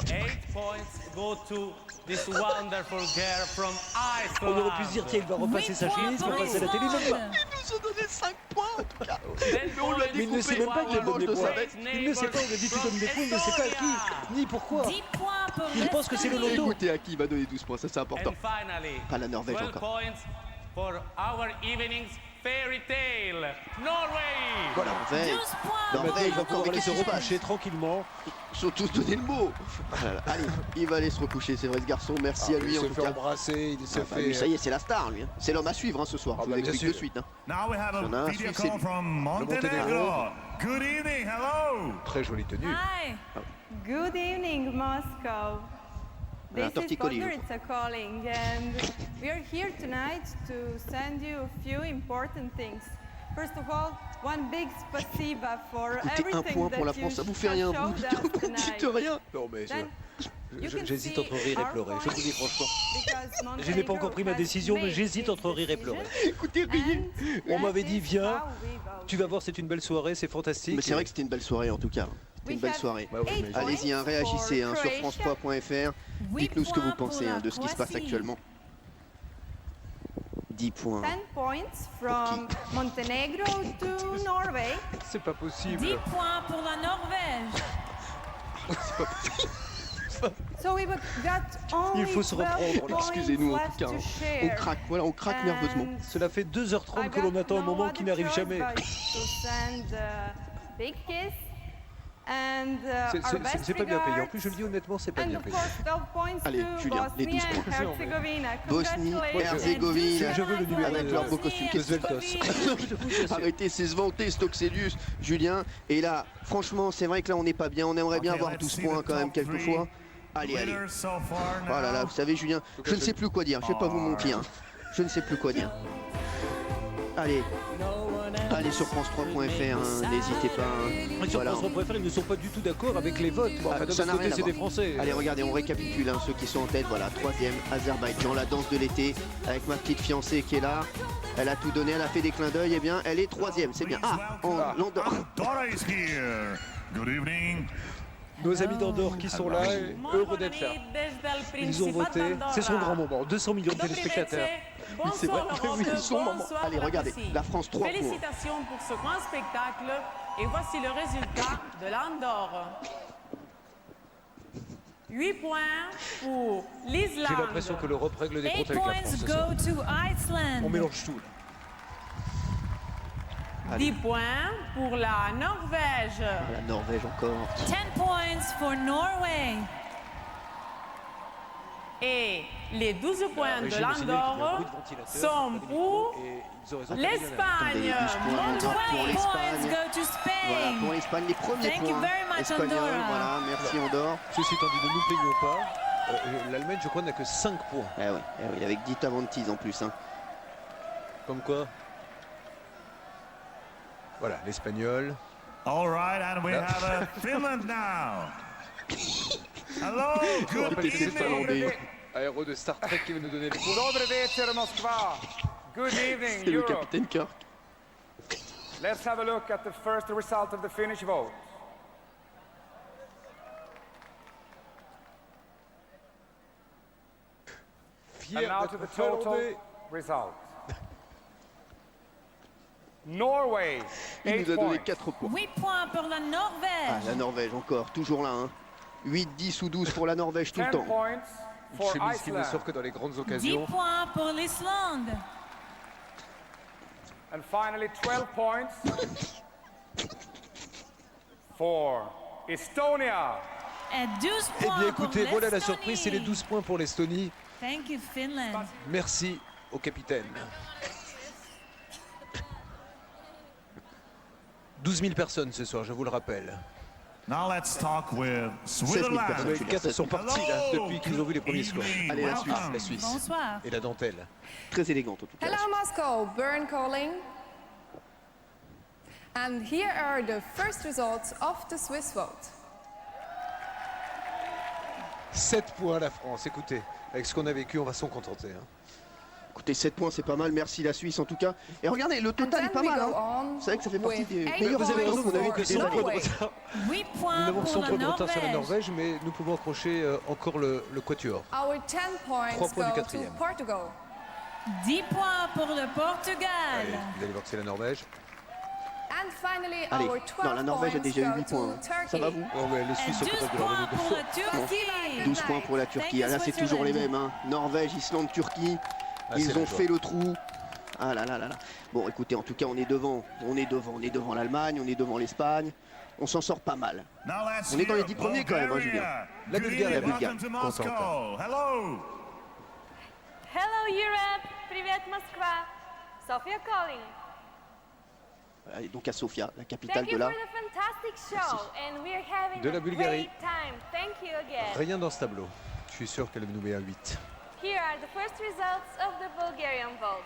8 points go to this wonderful girl from Iceland. On aurait pu se dire tiens, il va repasser sa chemise pour passer à la télé, même pas. Ils nous ont donné 5 points en tout cas. Mais on lui a dit il ne sait même pas qu'il donne des points. Il ne sait pas, on a dit tu donnes des points, il ne sait pas à qui, ni pourquoi. 10 points pour Il pense que c'est le loto. Écoutez à qui il va donner 12 points, ça c'est important. Pas la Norvège 12 encore. points for our evening's fairy tale. Norway. Voilà, Norvège. 12 points. Norvège il va encore, pouvoir mais aller qu'est-ce se qui se passe? recoucher tranquillement. Ils sont tous donné le mot. Voilà, allez, il va aller se recoucher, c'est vrai ce garçon, merci à lui en tout cas. Il s'est fait embrasser, il s'est fait... Lui, ça y est, c'est la star lui. Hein. C'est l'homme à suivre hein, ce soir, je vous l'explique de suite. Hein. Now we have On a a un video succès. call from Montenegro. Good evening, hello. Très jolie tenue. Hi. Good evening, Moscow. This is Podgorica calling, and we are here tonight to send you a few important things. First of all, one big spasiba for Écoutez, un everything point pour la that France, ça you vous fait rien, vous showed dites us tonight. rien. Non mais Then, J'hésite entre rire et pleurer, je vous dis franchement. Je n'ai pas encore pris ma décision, mais j'hésite entre rire et pleurer. Écoutez, riez. On m'avait dit, viens, tu vas voir, c'est une belle soirée, c'est fantastique. Mais c'est vrai que c'était une belle soirée en tout cas. C'était une belle soirée. Allez-y, hein, réagissez hein, sur France3.fr. Dites-nous ce que vous pensez hein, de ce qui se passe actuellement. 10 points. 10 points from Montenegro to Norway. C'est pas possible. 10 points pour la Norvège. C'est pas possible. So we got only Il faut se reprendre, excusez-nous en tout cas. On craque, voilà, on craque nerveusement. Cela fait 2h30 que l'on attend un moment qui n'arrive jamais. C'est pas bien payé. En plus, je le dis honnêtement, c'est pas bien payé. Allez, Julien, les 12 points. Bosnie-Herzégovine, je veux le numéro avec leur beau costume. Arrêtez, c'est se vanter, Stoxelius, Julien. Et là, franchement, c'est vrai que là, on n'est pas bien. On aimerait bien avoir 12 points quand même, quelquefois. Allez, allez. Oh là là, vous savez, Julien, je ne sais plus quoi dire. Je vais pas vous mentir. Je ne sais plus quoi dire. Allez. Allez sur France3.fr, hein, n'hésitez pas. Hein. Sur France3.fr, ils ne sont pas du tout d'accord avec les votes. Bon, enfin, ça n'a rien à c'est voir. des Français. Allez, regardez, on récapitule hein, ceux qui sont en tête. Voilà, 3e, Azerbaïdjan, la danse de l'été, avec ma petite fiancée qui est là. Elle a tout donné, elle a fait des clins d'œil. Eh bien, elle est 3e, c'est bien. Ah, l'Andorre. Nos amis d'Andorre qui sont là, heureux d'être là. Ils ont voté. C'est son grand moment. 200 millions de téléspectateurs. Oui, c'est vrai. Oui, son moment. Allez, regardez, la France 3 points. Félicitations pour ce grand spectacle. Et voici le résultat de l'Andorre. 8 points pour l'Islande. J'ai l'impression que l'Europe règle des comptes avec la France ce soir. On mélange tout. Là. 10 points pour la Norvège. La Norvège encore. 10 points for Norway. Et les 12 points de l'Andorre sont pour l'Espagne. 12 points go to Spain. Voilà, pour l'Espagne, les premiers points espagnols. Voilà, merci Andorre. Ceci étant dit, ne nous plaignons pas. L'Allemagne, je crois, n'a que 5 points. Eh oui, avec Dita Vantis en plus. Hein. Comme quoi. Voilà, l'Espagnol. All right, and we have a Finland now. Hello, good evening. Aéro de Star Trek qui va nous donner le point. Добрый вечер, Москва. Good evening, C'est le Europe. capitaine Kirk. Let's have a look at the first result of the Finnish vote. And now to the total result. Norway, Il 8 nous a donné points. 4 points. 8 points pour la Norvège. Ah, la Norvège encore, toujours là. Hein. 8, 10 ou 12 pour la Norvège tout le 10 temps. points for Chemise qui ne Iceland. sort que dans les grandes 10 occasions. points pour l'Islande. And finally 12 points for Estonia. Et 12 Eh points bien écoutez, pour voilà la l'Estonie. surprise, c'est les 12 points pour l'Estonie. Thank you, Finland. Merci au capitaine. 12 000 personnes ce soir, je vous le rappelle. Now let's talk with 16 000 Switzerland. personnes. Les 4 sont partis là, depuis qu'ils ont vu les premiers scores. Allez, la Suisse. La Suisse. Bonsoir. Et la dentelle. Très élégante en tout cas. Hello Moscow, Bern calling. And here are the first results of the Swiss vote. 7 points la France, écoutez, avec ce qu'on a vécu, on va s'en contenter. Hein. Écoutez, 7 points, c'est pas mal. Merci la Suisse en tout cas. Et regardez, le total est pas mal. Hein. Vous savez que ça fait partie des meilleurs Vous avez raison, qu'on a eu que depuis des années. 8 Nous points n'avons que pour 100 la points de retard sur la Norvège. Norvège, mais nous pouvons accrocher encore le quatuor. Our 10 points 3 points du go to quatrième. Portugal. 10 points pour le Portugal. Allez, vous allez voir que c'est la Norvège. And finally, Allez, our 12 non, la Norvège a points déjà eu go 8 to points. Ça va Turkey. vous Oh, mais les Suisses sont 12 capables de leur points donner pour de la Turquie. 12 points pour la Turquie. Ah, là, c'est toujours les mêmes. Hein. Norvège, Islande, Turquie. Ah, c'est Ils ont la fait le trou. Ah là là là là. Bon, écoutez, en tout cas, on est devant. On est devant l'Allemagne, on est devant l'Espagne. On s'en sort pas mal. Now let's On est dans les hear 10 premiers quand même, hein, Julien. Bulgaria. La Good Bulgarie, evening, la Bulgarie. welcome to Content. Moscow. Hello. Hello Europe, привет Москва. Sofia calling. Voilà, et donc à Sofia, la capitale Thank de you la... for the fantastic show and we're having De la a Bulgarie. great time. Thank you again. Rien dans ce tableau. Je suis sûr qu'elle nous met un 8. Here are the first results of the Bulgarian vote.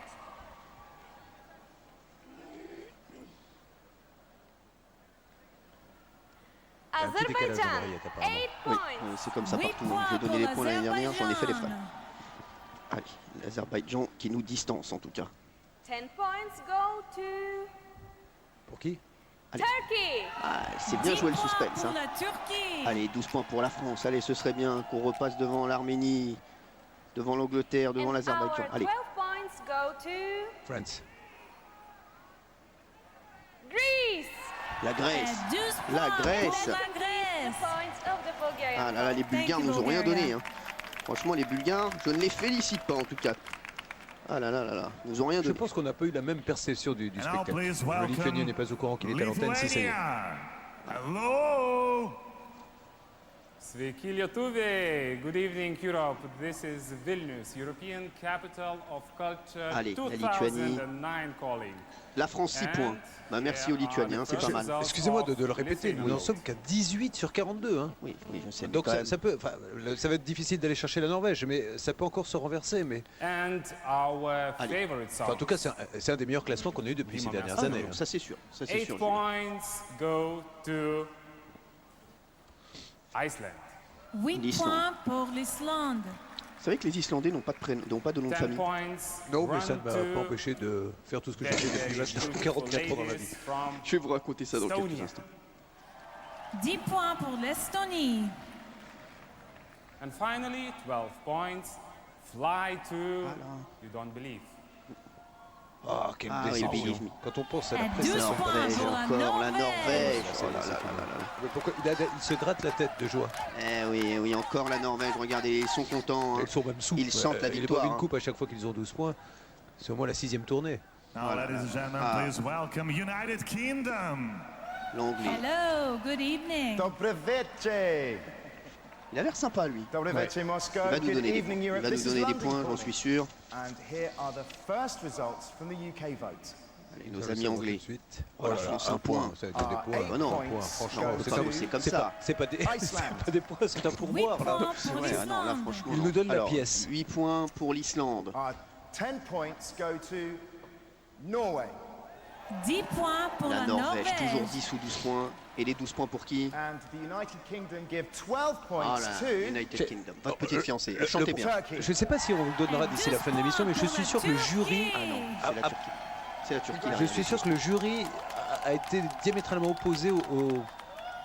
Azerbaijan, 8 Oui, points. c'est comme ça partout. J'ai donné les points l'année dernière, j'en ai fait les frais. Allez, l'Azerbaïdjan qui nous distance en tout cas. 10 points go to Pour qui? Turkey. Ah, c'est bien joué le suspense. Pour Hein. la Turquie. Allez, 12 points pour la France. Allez, ce serait bien qu'on repasse devant l'Arménie, devant l'Angleterre, devant l'Azerbaïdjan. Our Allez. 12 points go to France. Greece. La Grèce. 12 La points Grèce. pour la Grèce. Points of the Bulgarian. Ah là là, les Bulgares nous ont rien donné. Hein. Franchement, les Bulgares, je ne les félicite pas en tout cas. Ah là là là là, ils nous ont rien donné. Je pense qu'on n'a pas eu la même perception du spectacle. Le Lituanien n'est pas au courant qu'il est à l'antenne, si ça y est. Hello. Sveiki lietuviai. Good evening Europe. This is Vilnius, European Capital of Culture. Allez, la Lituanie. 2009 calling. La France 6 points. Bah, merci aux Lituaniens, c'est pas mal. Excusez-moi de le répéter, nous n'en sommes qu'à 18 sur 42. Hein. Oui, je sais. Donc ça peut, ça va être difficile d'aller chercher la Norvège, mais ça peut encore se renverser. Mais... And our favorite song. en tout cas, c'est un des meilleurs classements qu'on a eu depuis ces dernières années. Non, ça c'est sûr. Ça, c'est 8 sûr. points go to Iceland. 8 points pour l'Islande. Vous savez que les Islandais n'ont pas de nom de famille. Non, mais ça ne m'a pas empêché de faire tout ce que j'ai fait depuis maintenant 44 ans dans ma vie. Je vais vous raconter ça dans quelques instants. 10 points pour l'Estonie. And finally, 12 points. Fly to You Don't Believe. Ah, quelle oui, déception. Quand on pense à la presse. Norvège, encore la Norvège. Oh là là là là. Mais pourquoi il se gratte la tête de joie. Oui, encore la Norvège. Regardez, ils sont contents. Ils sont même souples. Ils sentent la Ils victoire. boivent une coupe à chaque fois qu'ils ont 12 points. C'est au moins la 6e tournée. Now, ladies and gentlemen, please welcome United Kingdom. L'Anglais. Hello, good evening. Il a l'air sympa lui. Il va nous donner des points, j'en suis sûr. Allez, nos amis anglais. Oh la France, un point. Ça a été des points. Ah non, franchement, c'est comme ça. C'est pas des points, c'est un pourboire là. Non, là franchement. Il nous donne la pièce. 8 points pour l'Islande. 10 points go to Norway. 10 points pour la Norvège. Toujours 10 ou 12 points. Et les 12 points pour qui? And the United Kingdom give 12 points Ah là, to United Kingdom. Votre petite fiancée. Elle chantait bien. Je ne sais pas si on le donnera d'ici la fin de l'émission, mais je suis sûr que le jury... Ah non, c'est la Turquie. C'est la Turquie. Je suis sûr que le jury a été diamétralement opposé au...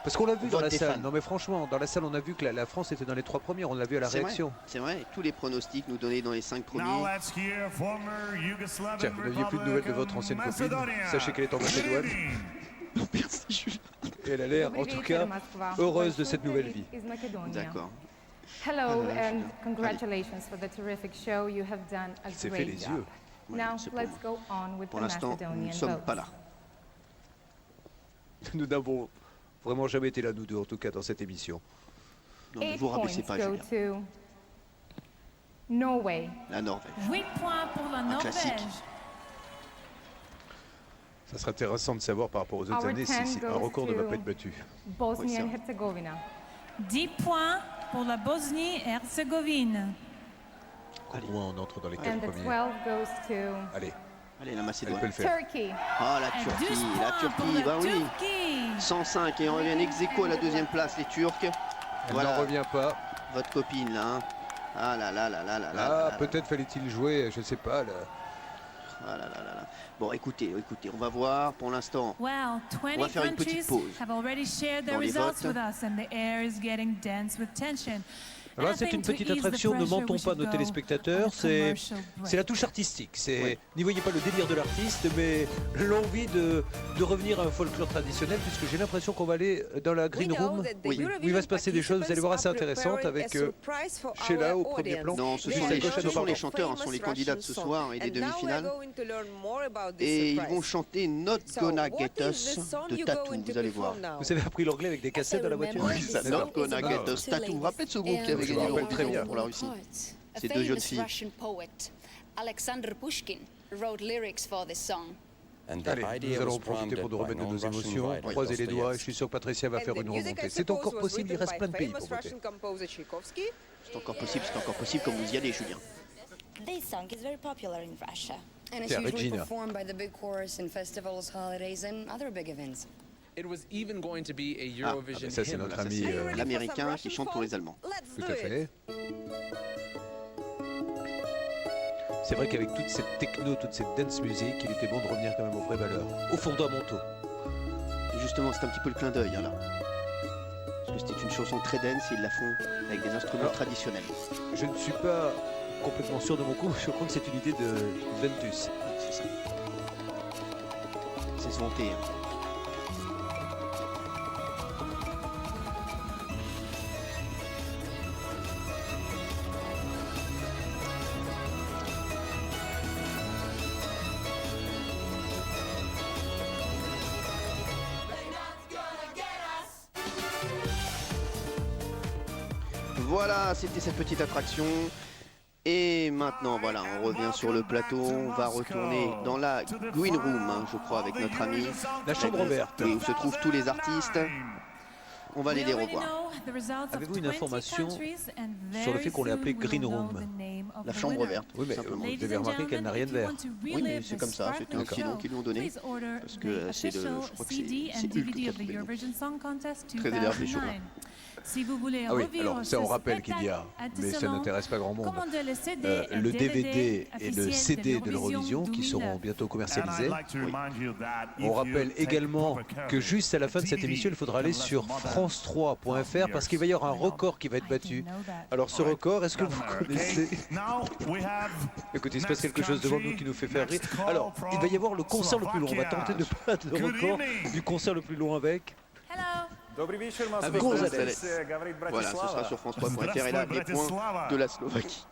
Parce qu'on l'a vu dans la salle. Non mais franchement, dans la salle, on a vu que la France était dans les 3 premières. On l'a vu à la réaction. C'est vrai. Tous les pronostics nous donnaient dans les 5 premiers. Tiens, vous n'aviez plus de nouvelles de votre ancienne copine. Sachez qu'elle est en Macédoine. Merci Julien. Et elle a l'air, en tout cas, heureuse de cette nouvelle vie. D'accord. Hello and congratulations for the terrific show. You have done a C'est fait great les job. yeux. Now let's go on with Pour the l'instant, nous ne Macedonian sommes pas là. votes. Nous n'avons vraiment jamais été là, nous deux, en tout cas, dans cette émission. Non, ne 8 vous rabaissez points pas, go Julien. to Norway. La Norvège. 8 points pour la Norvège. classique. Ça serait intéressant de savoir par rapport aux autres Our années si 10 un goes record ne va to pas être battu. Bosnia and Herzegovina. 10 points pour la Bosnie-Herzégovine. Au moins, on entre dans les 4 And the premiers. 12 goes to Allez, Allez, la elle Macédoine. peut le faire. Turkey. Ah, la Turquie, bah oui. 105 et on revient ex aequo à la 2e place, les Turcs. Elle n'en revient pas. Votre copine là. Hein. Ah là là là là là là. Ah, peut-être fallait-il jouer, je sais pas. Là. Ah là là là là. Bon, écoutez, on va voir pour l'instant. Well, On 20 va faire une petite countries pause. have already shared their dans les results votes. with us and the air is getting dense with tension. Là, c'est une petite attraction, ne mentons pas nos téléspectateurs, c'est la touche artistique. N'y voyez pas le délire de l'artiste, mais l'envie de revenir à un folklore traditionnel, puisque j'ai l'impression qu'on va aller dans la green room, où il va se passer des choses, vous allez voir, assez intéressantes, avec Sheila au premier plan. Non, ce sont les chanteurs, ce sont les candidats de ce soir et des demi-finales. Et ils vont chanter Not Gonna Get Us de Tattoo, vous allez voir. Vous avez appris l'anglais avec des cassettes dans la voiture? Oui, ça, Not Gonna Get Us Tattoo. Vous vous rappelez de ce groupe qui avait gagné l'Eurovision pour la Russie? Ces deux jeunes filles. Alexander Pushkin wrote lyrics for this song. Allez, nous allons profiter pour nous remettre de nos émotions, croiser les doigts, et je suis sûr que Patricia va faire une remontée. C'est encore possible, il reste plein de pays pour voter. C'est encore possible comme vous y allez, Julien. This song is very popular in Russia. And it's Tiens, usually Regina. performed by the big chorus in festivals, holidays and other big events. Ça c'est notre ami l'américain qui chante pour les Allemands. Tout à fait. C'est vrai qu'avec toute cette techno, toute cette dance music, il était bon de revenir quand même aux vraies valeurs, aux fondamentaux. Et justement, c'est un petit peu le clin d'œil là. Parce que c'était une chanson très dance et ils la font avec des instruments traditionnels. Je ne suis pas complètement sûr de mon coup, je crois que c'est une idée de Ventus. C'est ça. C'est se vanter. Hein. Voilà, c'était cette petite attraction. Et maintenant, voilà, on revient sur le plateau. On va retourner dans la Green Room, hein, je crois, avec notre ami. La chambre verte. Où se trouvent tous les artistes. On va aller les revoir. Avez-vous une information sur le fait qu'on l'ait appelée Green Room? La chambre verte. Oui, mais vous avez remarqué qu'elle n'a rien de vert. Oui, mais c'est comme ça, c'est un petit nom qu'ils lui ont donné. Parce que c'est le. Je crois que c'est Hulk qui a trouvé le nom. Très énervé, chaud. Si vous voulez ah oui, alors ça on rappelle qu'il y a, mais ça n'intéresse pas grand monde, le DVD et le CD de l'Eurovision qui seront bientôt commercialisés. Oui. On rappelle également que juste à la fin de cette émission, il faudra aller sur france3.fr parce qu'il va y avoir un record qui va être battu. Alors ce record, est-ce que vous connaissez? Écoutez, il se passe quelque chose devant nous qui nous fait faire rire. Alors, il va y avoir le concert le plus long. On va tenter de battre le record du concert le plus long avec... Avec Gonzalez. Voilà, ce sera sur France3.fr et là, les points de la Slovaquie.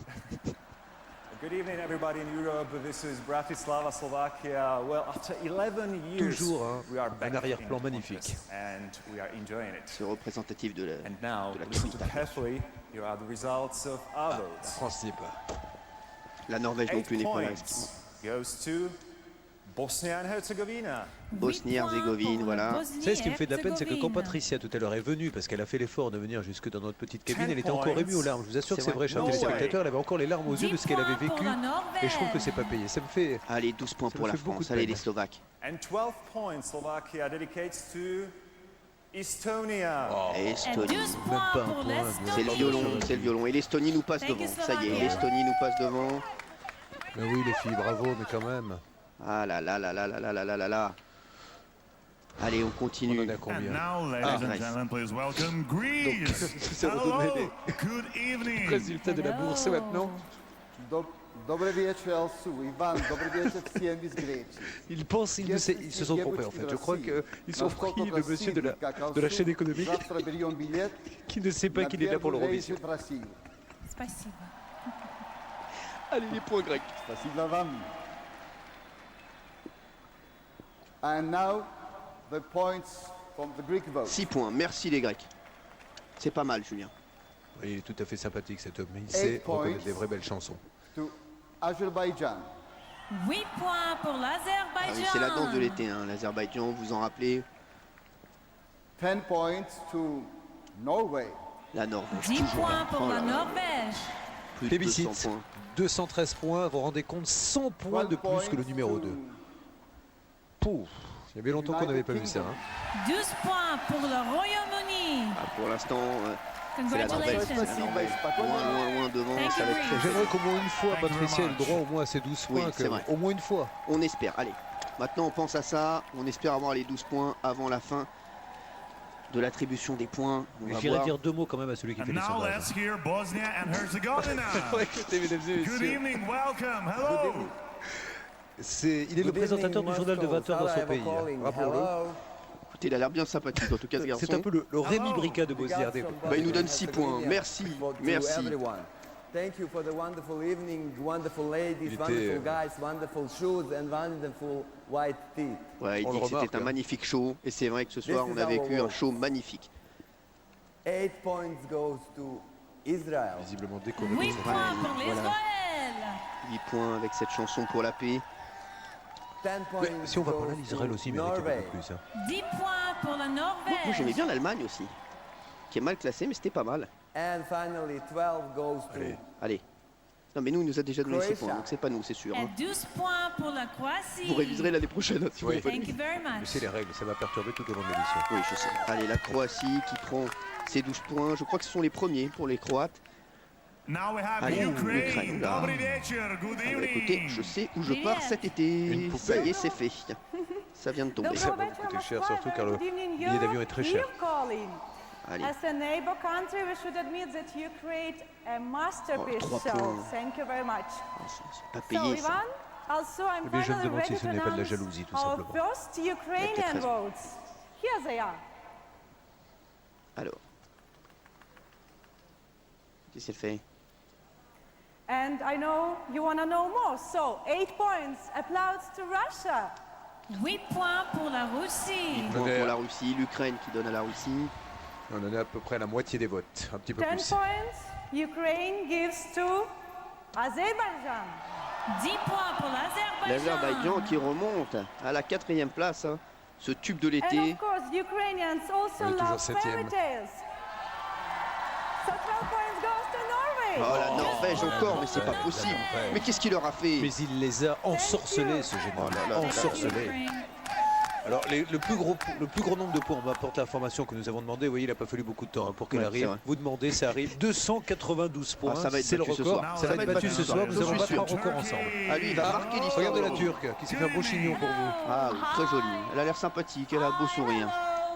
Good evening, everybody in Europe. This is Bratislava, Slovakia. Well, after 11 years, toujours un arrière-plan magnifique. And we are enjoying it. C'est représentatif de la capitale. Carefully, here are the results of our votes. Principe. La Norvège non plus n'est pas là. Goes to Bosnie-Herzégovine. Bosnie-Herzégovine, voilà. Vous savez, ce qui me fait de la peine, c'est que quand Patricia tout à l'heure est venue, parce qu'elle a fait l'effort de venir jusque dans notre petite cabine, elle était encore émue aux larmes. Je vous assure que c'est vrai, chers téléspectateurs, elle avait encore les larmes aux yeux de ce qu'elle avait vécu. Et je trouve que c'est pas payé. Ça me fait. Allez, 12 points pour la France. Allez, les Slovaques. And 12 points Slovakia dedicates to Estonia. Oh, Estonie. Même pas un point. C'est le violon, c'est le violon. Et l'Estonie nous passe devant. Ça y est, l'Estonie nous passe devant. Mais oui, les filles, bravo, mais quand même. Ah là là là là là là là là là là. Allez, on continue. On en a combien? Greece. Les résultats de la bourse maintenant. Ils pensent, ils se sont trompés en fait. Je crois qu'ils sont pris le monsieur de la chaîne économique qui ne sait pas qu'il est là pour l'Eurovision. Allez, les points grecs. And now, the points from the Greek vote. 6 points, merci les Grecs. C'est pas mal, Julien. Oui, il est tout à fait sympathique cet homme. Il sait reconnaître des vraies belles chansons. To Azerbaïdjan. 8 points pour l'Azerbaïdjan. Ah oui, c'est la danse de l'été, hein, l'Azerbaïdjan, vous en rappelez. 10 points to Norway. La Norvège. 10 points pour la Norvège. Plus de 200 points. 213 points, vous vous rendez compte, 100 points de plus que le numéro 2. Pouf, il y avait longtemps qu'on n'avait pas vu ça. 12 points pour le Royaume-Uni. Ah, pour l'instant, c'est la Norvège. Loin devant, ça va être très. J'aimerais qu'au moins une fois, Patricia ait le droit au moins à ses 12 points. Oui, c'est vrai. Au moins une fois. On espère, allez. Maintenant, on pense à ça. On espère avoir les 12 points avant la fin de l'attribution des points. J'irais dire 2 mots quand même à celui qui fait les sondages. Écoutez, mesdames et messieurs. Good evening, welcome, hello. Il est le présentateur du journal de 20h dans son pays. Rappelons-le. Écoutez, il a l'air bien sympathique, en tout cas, ce garçon. C'est un peu le Rémi Brica de Bosnie-Herzégovine. Bah, il nous donne 6 points. Merci, merci. Thank you for the wonderful evening, wonderful ladies, wonderful guys, wonderful shoes and wonderful white teeth. Ouais, il dit que c'était un magnifique show, et c'est vrai que ce soir, on a vécu un show magnifique. 8 points goes to Israel. Visiblement décoré. 8 points pour l'Israël. 8 points avec cette chanson pour la paix. Mais si on va par là, l'Israël aussi mérite un peu plus. 10 points pour la Norvège. Moi j'aimais bien l'Allemagne aussi, qui est mal classée, mais c'était pas mal. And finally, 12 goes to... Allez. Non mais nous, il nous a déjà donné 6 points, donc c'est pas nous, c'est sûr. Hein. 12 points pour la Croatie. Vous réviserez l'année prochaine. Si oui. Thank you very much. Mais c'est les règles, ça va perturber tout au long de l'émission. Oui, je sais. Allez, la Croatie qui prend ses 12 points. Je crois que ce sont les premiers pour les Croates. Allez, l'Ukraine. Écoutez, je sais où je pars cet été. Ça y est, c'est fait. Ça vient de tomber. Ça va vous coûter cher, surtout car le billet d'avion est très cher. Allez. As a neighbor country, we should admit that you create a masterpiece show. Thank you very much. Pas payé, so, ça. Ivan, also I'm Mais je me finally demande ready si ce to n'est pas de la announce jalousie, tout our simplement. first Ukrainian votes. Here they are. Alors. Qu'est-ce qu'elle fait? And I know you want to know more. So, 8 points. Applause to Russia. 8 points pour la Russie. 8 points pour la Russie, l'Ukraine qui donne à la Russie. On en a à peu près la moitié des votes, un petit peu 10 plus. points. Ukraine gives to Azerbaijan. 10 points pour l'Azerbaïdjan. L'Azerbaïdjan qui remonte à la 4e place. Hein. Ce tube de l'été. And of course, Ukrainians also love fairy tales. So 12 points goes to Norway. Oh la Norvège encore, mais c'est pas possible. Mais qu'est-ce qu'il leur a fait? Mais il les a ensorcelés, ce général. Ensorcelés. Alors, le plus gros nombre de points, on m'apporte l'information que nous avons demandé. Vous voyez, il n'a pas fallu beaucoup de temps pour qu'elle arrive. Vous demandez, ça arrive. 292 points, c'est le record. Ça va être battu ce soir. Nous allons battre un record ensemble. Ah, lui, il va marquer l'histoire. Regardez la Turque qui s'est fait un beau chignon pour vous. Ah oui, très jolie. Elle a l'air sympathique, elle a un beau sourire.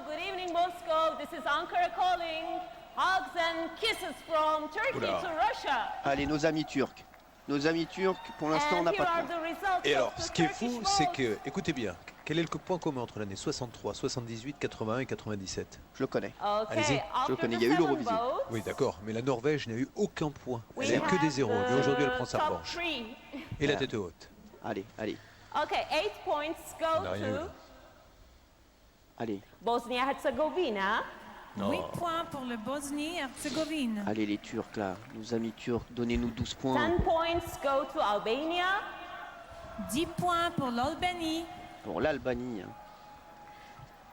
Good evening, Moscow. This is Ankara calling. Hugs and kisses from Turkey to Russia. Allez, nos amis turcs. Nos amis turcs, pour l'instant, on n'a pas de points. Et alors, ce qui est fou, c'est que, écoutez bien, quel est le point commun entre l'année 63, 78, 81 et 97? Je le connais. Allez-y. Je le connais, il y a eu l'Eurovision. Oui, d'accord, mais la Norvège n'a eu aucun point. Elle n'a eu que des zéros. Mais aujourd'hui, elle prend sa revanche. Et la tête haute. Allez, allez. Okay, 8 points go to Allez. Bosnie-Herzégovine. 8 points pour le Bosnie-Herzégovine. Allez, les Turcs, là. Nos amis turcs, donnez-nous 12 points. 10 points go to Albania. 10 points pour l'Albanie. Pour l'Albanie.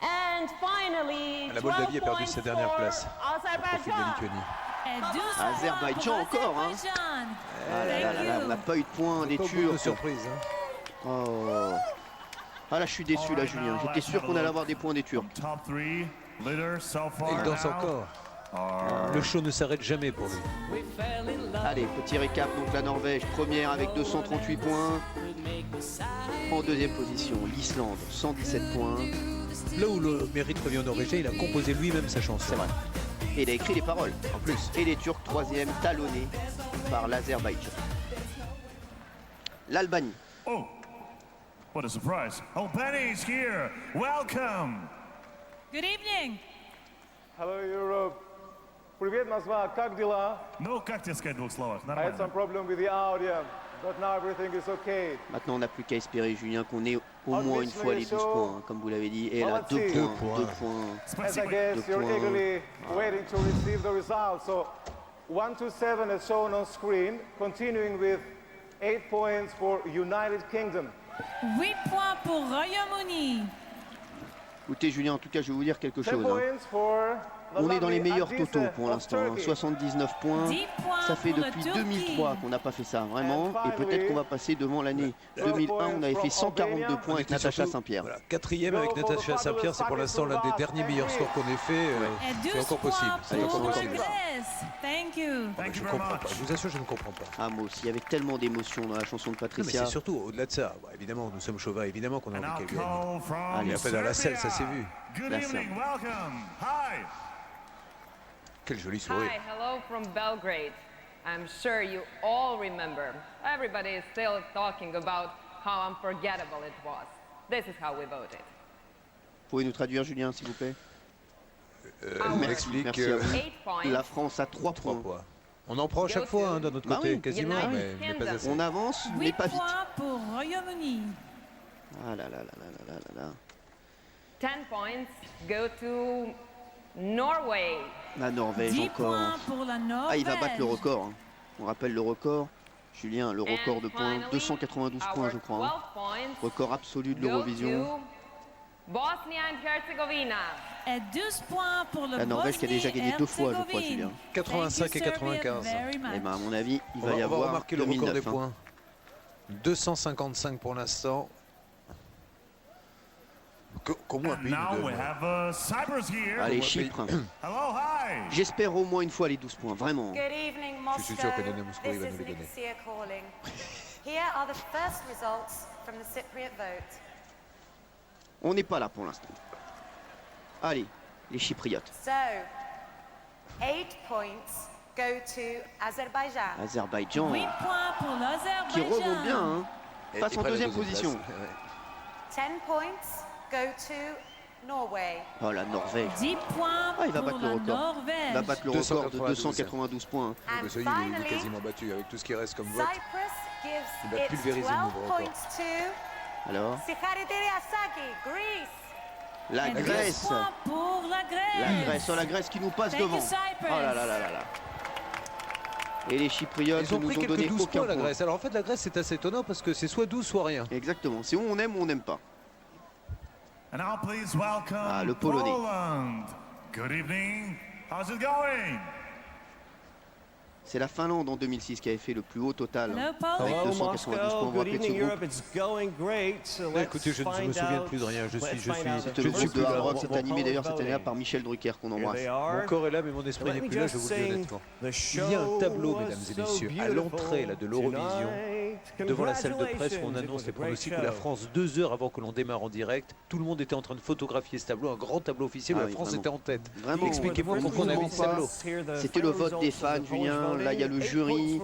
And finally, La Moldavie a perdu sa dernière place au profit de la Lituanie. Azerbaïdjan encore, hein. Ah là là là là, on n'a pas eu de points des Turcs. De surprise. Oh. Ah là, je suis déçu là, Julien. J'étais sûr qu'on allait avoir des points des Turcs. Il danse encore. Le show ne s'arrête jamais pour lui. Allez, petit récap. Donc la Norvège, première avec 238 points. En deuxième position, l'Islande, 117 points. Là où le mérite revient au Norvégien, il a composé lui-même sa chanson. C'est vrai. Et il a écrit les paroles. En plus. Et les Turcs, troisième, talonnés par l'Azerbaïdjan. L'Albanie. Oh, what a surprise. Albania is here. Welcome. Good evening. Hello, Europe. Привет, Москва. Как дела? Ну, как тебе сказать в двух словах? I had some problem with the audio, but now everything is okay. Maintenant, on n'a plus qu'à espérer, Julien, qu'on ait au moins une fois les 12 points, hein, comme vous l'avez dit. Et là, 2 points. 2 points. As I guess you're eagerly waiting to receive the results. So, 127 is shown on screen, continuing with 8 points for United Kingdom. 8 points pour Royaume-Uni. Écoutez, Julien, en tout cas, je vais vous dire quelque chose. Hein. On est dans les meilleurs totaux pour l'instant. Hein. 79 points. Ça fait depuis 2003 qu'on n'a pas fait ça, vraiment. Et peut-être qu'on va passer devant l'année 2001. On avait fait 142 points avec Natacha Saint-Pierre. Voilà, 4e avec Natacha Saint-Pierre, c'est pour l'instant l'un des derniers meilleurs scores qu'on ait fait. C'est encore possible. C'est encore possible. Thank you. Je ne comprends pas. Je vous assure, je ne comprends pas. Ah, moi aussi, il y avait tellement d'émotions dans la chanson de Patricia. Mais c'est surtout au-delà de ça. Bon, évidemment, nous sommes chauvins, évidemment qu'on a envie qu'elle gagne. Allez, après dans la selle, ça s'est vu. Good evening, welcome. Hi. Quel joli sourire. Hi, hello from Belgrade. I'm sure you all remember. Everybody is still talking about how unforgettable it was. This is how we voted. Pouvez nous traduire, Julien, s'il vous plaît? Merci. Merci à vous. La France a 3 points. On en prend à chaque fois hein, de notre côté, quasiment, mais pas assez. On avance, mais pas vite. 8 points pour Royaume-Uni. Ah là là là là là là là. 10 points go to Norway. La Norvège 10 encore. points pour la Norvège. Ah, il va battre le record. Hein. On rappelle le record. Julien, le record de points. 292 points, je crois. Hein. Record absolu de l'Eurovision. Bosnia and Herzegovina. Et 12 points pour le La Norvège qui a déjà gagné 2 fois, je crois, Julien. 85 et 95. Et ben, à mon avis, il va y avoir remarquer le record des points. 255 pour l'instant. Comment un pays Allez, Chypre. J'espère au moins une fois les 12 points, vraiment. Je suis sûr que Dana Moscou va nous les donner. On n'est pas là pour l'instant. Allez, les Chypriotes. So, 8 points go to Azerbaïdjan. Azerbaïdjan. 8 points pour l'Azerbaïdjan. Qui remonte bien, hein. Passe en deuxième position. 10 points go to Norway. Oh, la Norvège. 10 points il va battre pour le la record. Norvège. Il va battre le record de 292 points. Ça y est, il est quasiment battu avec tout ce qui reste comme vote. Il va pulvériser le nouveau record. Alors la Et 12 Grèce. points pour la Grèce. La Grèce, oh, la Grèce qui nous passe Thank you, devant. Cyprus. Oh là là là là là. Et les Chypriotes Ils ont nous pris ont quelques donné 12 aucun points la point. Grèce. Alors en fait la Grèce c'est assez étonnant parce que c'est soit 12 soit rien. Exactement, c'est où on aime ou on n'aime pas. And now please welcome Le Polonais. Poland. Good evening. How's it going? C'est la Finlande en 2006 qui avait fait le plus haut total. Hello, Avec Paul. 292 points. On va appeler de ce groupe. Écoutez, je ne me souviens plus de rien. Je suis C'est le groupe de Hard Rock, c'est animé d'ailleurs cette année-là par Michel Drucker qu'on embrasse. Mon corps est là, mais mon esprit n'est plus là, je vous le dis honnêtement. Il y a un tableau, mesdames et messieurs, à l'entrée de l'Eurovision, devant la salle de presse où on annonce les pronostics de la France 2 heures avant que l'on démarre en direct. Tout le monde était en train de photographier ce tableau, un grand tableau officiel où la France était en tête. Expliquez-moi pourquoi on a mis ce tableau. C'était le vote des fans, Julien. Là, il y a le jury,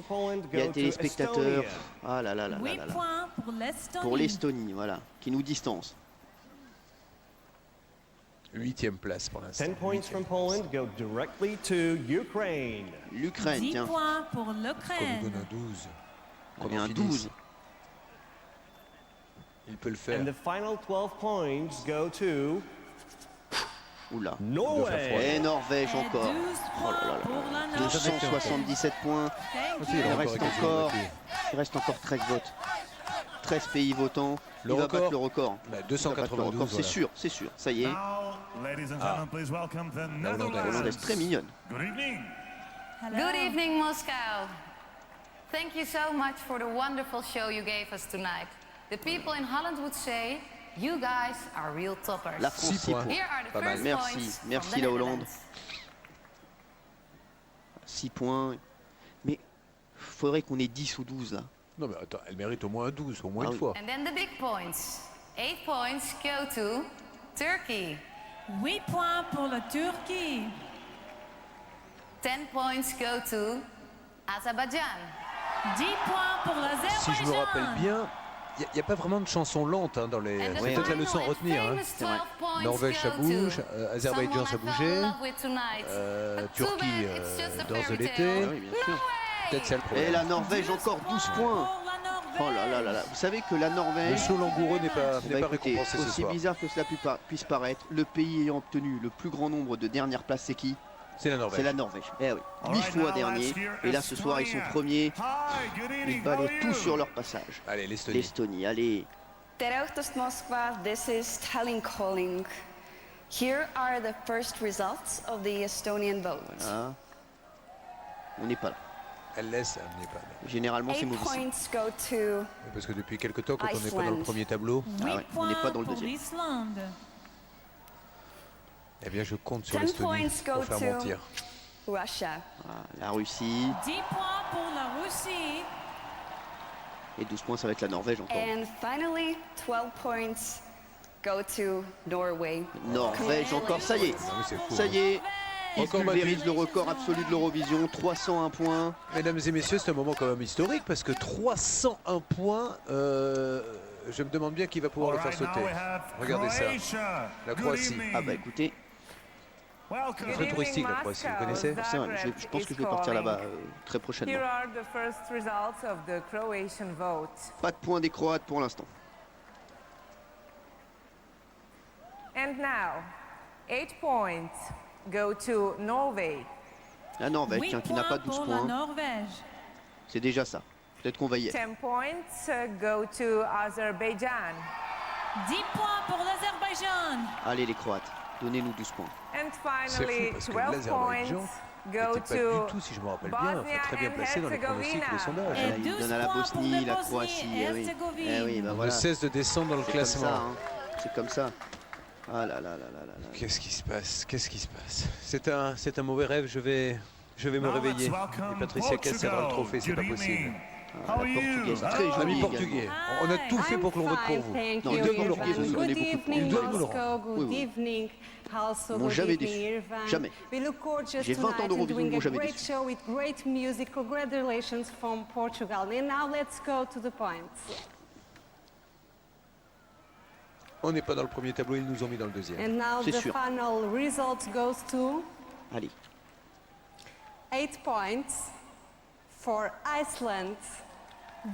il y a les téléspectateurs. Ah là là là là 8 là là. points pour l'Estonie. Pour l'Estonie, voilà, qui nous distance. 8e place pour l'instant. 10 points from Poland go directly to Ukraine. L'Ukraine, 10 tiens. points pour Qu'on nous l'Ukraine. donne un 12. On est un 12. Il peut le faire. And the final 12 points go to Oula. Norway. Et Norvège Et encore. 12 Oh là points là pour la là. Norvège. 277 points. Thank Il you. reste encore 13 votes. 13 pays votants. Il va battre le record. Bah, Il va battre le 292, record, c'est sûr, c'est sûr. Ça y est. Now, ladies and gentlemen, please welcome the La Netherlands. Hollandaise très mignonne. Good evening. Hello. Good evening, Moscow. Thank you so much for the wonderful show you gave us tonight. The people in Holland would say, you guys are real toppers. La France 6 points. Here are the Pas mal. first Merci, points merci from the la Hollande. Netherlands. 6 points. Mais faudrait qu'on ait 10 ou 12 là. Non mais attends, elle mérite au moins un 12, au moins Ah une oui. fois. And then the big points. 8 points go to Turkey. 8 points pour la Turquie. 10 points go to Azerbaijan. 10 points pour l'Azerbaïdjan. Si je me rappelle bien, il n'y a pas vraiment de chanson lente hein, dans les... C'est peut-être la leçon à retenir. Hein. Norvège ça bouge, Azerbaïdjan ça bougeait, Turquie danse de l'été. Oui, bien sûr. Peut-être c'est le problème. Et la Norvège encore 12 points. Oh là là là là. Vous savez que la Le Norvège, saut langoureux n'est pas, eh ben, écoutez, récompensé ce aussi soir. bizarre que cela puisse paraître, le pays ayant obtenu le plus grand nombre de dernières places, c'est qui? C'est la Norvège. C'est la Norvège. Eh oui, 8 fois dernier. Et là ce soir ils sont premiers. Ils balaient tout sur leur passage. Allez, l'Estonie. L'Estonie, allez. Terautos Moskva, this is Tallinn calling. Here are the first results of the Estonian vote. Voilà. On n'est pas là. Elle laisse, elle n'est pas là. Généralement c'est 8 mauvais signe. points go to Parce que depuis quelque temps, quand on n'est pas dans le Iceland. premier tableau, 8 Ah ouais, on n'est pas points dans le pour deuxième. l'Islande. eh bien je compte sur 10 l'Estonie points pour go faire to mentir. Russia. Ah, la Russie. 10 points pour la Russie. Et 12 points ça va être la Norvège encore. And finally, 12 points go to Norway. Norvège encore, ça y est. Ah oui, c'est fou, Ça hein. y est. Il Encore pulvérise battu. le record absolu de l'Eurovision, 301 points. Mesdames et messieurs, c'est un moment quand même historique parce que 301 points, je me demande bien qui va pouvoir le faire sauter. Regardez ça, la Croatie. Ah bah écoutez, C'est très touristique la Croatie, vous connaissez? c'est vrai, je pense que je vais partir là-bas très prochainement. Here are the first results of the Croatian vote. Pas de points des Croates pour l'instant. And now, 8 points go to Norway. La Norvège, 8 tiens, qui n'a pas 12 pour la points. Norvège. C'est déjà ça. Peut-être qu'on va y être. 10 points go to Azerbaijan. 10 points pour l'Azerbaïdjan. Allez les Croates. Donnez-nous 12 points. And C'est fou finally, parce que 12 points l'Azerbaïdjan go n'était pas du tout, si je me rappelle bien, très bien placé dans les pronostics et les sondages. Là, il donne à la Bosnie, la Croatie. Eh oui, bah On voilà. ne cesse de descendre dans le classement. C'est comme ça. Ah là là là là là. Qu'est-ce qui se passe? Qu'est-ce qui se passe? C'est un mauvais rêve. Je vais me réveiller. Et Patricia Cass aura le trophée, c'est pas possible. La portugaise, très jolie. Amis portugais, on a tout fait pour que l'on vote pour vous. Non, les portugais vous nous donnez beaucoup de points. Ils doivent nous le rendre. Good evening. Also, M'ont good jamais evening, déçu. Irvan. Jamais. We look gorgeous J'ai 20 ans tonight and d'Eurovision, ils doing m'ont a jamais great déçu. show with great music. Congratulations from Portugal. And now let's go to the points. On n'est pas dans le premier tableau, ils nous ont mis dans le deuxième. And now the final result goes to Allez. 8 points for Iceland.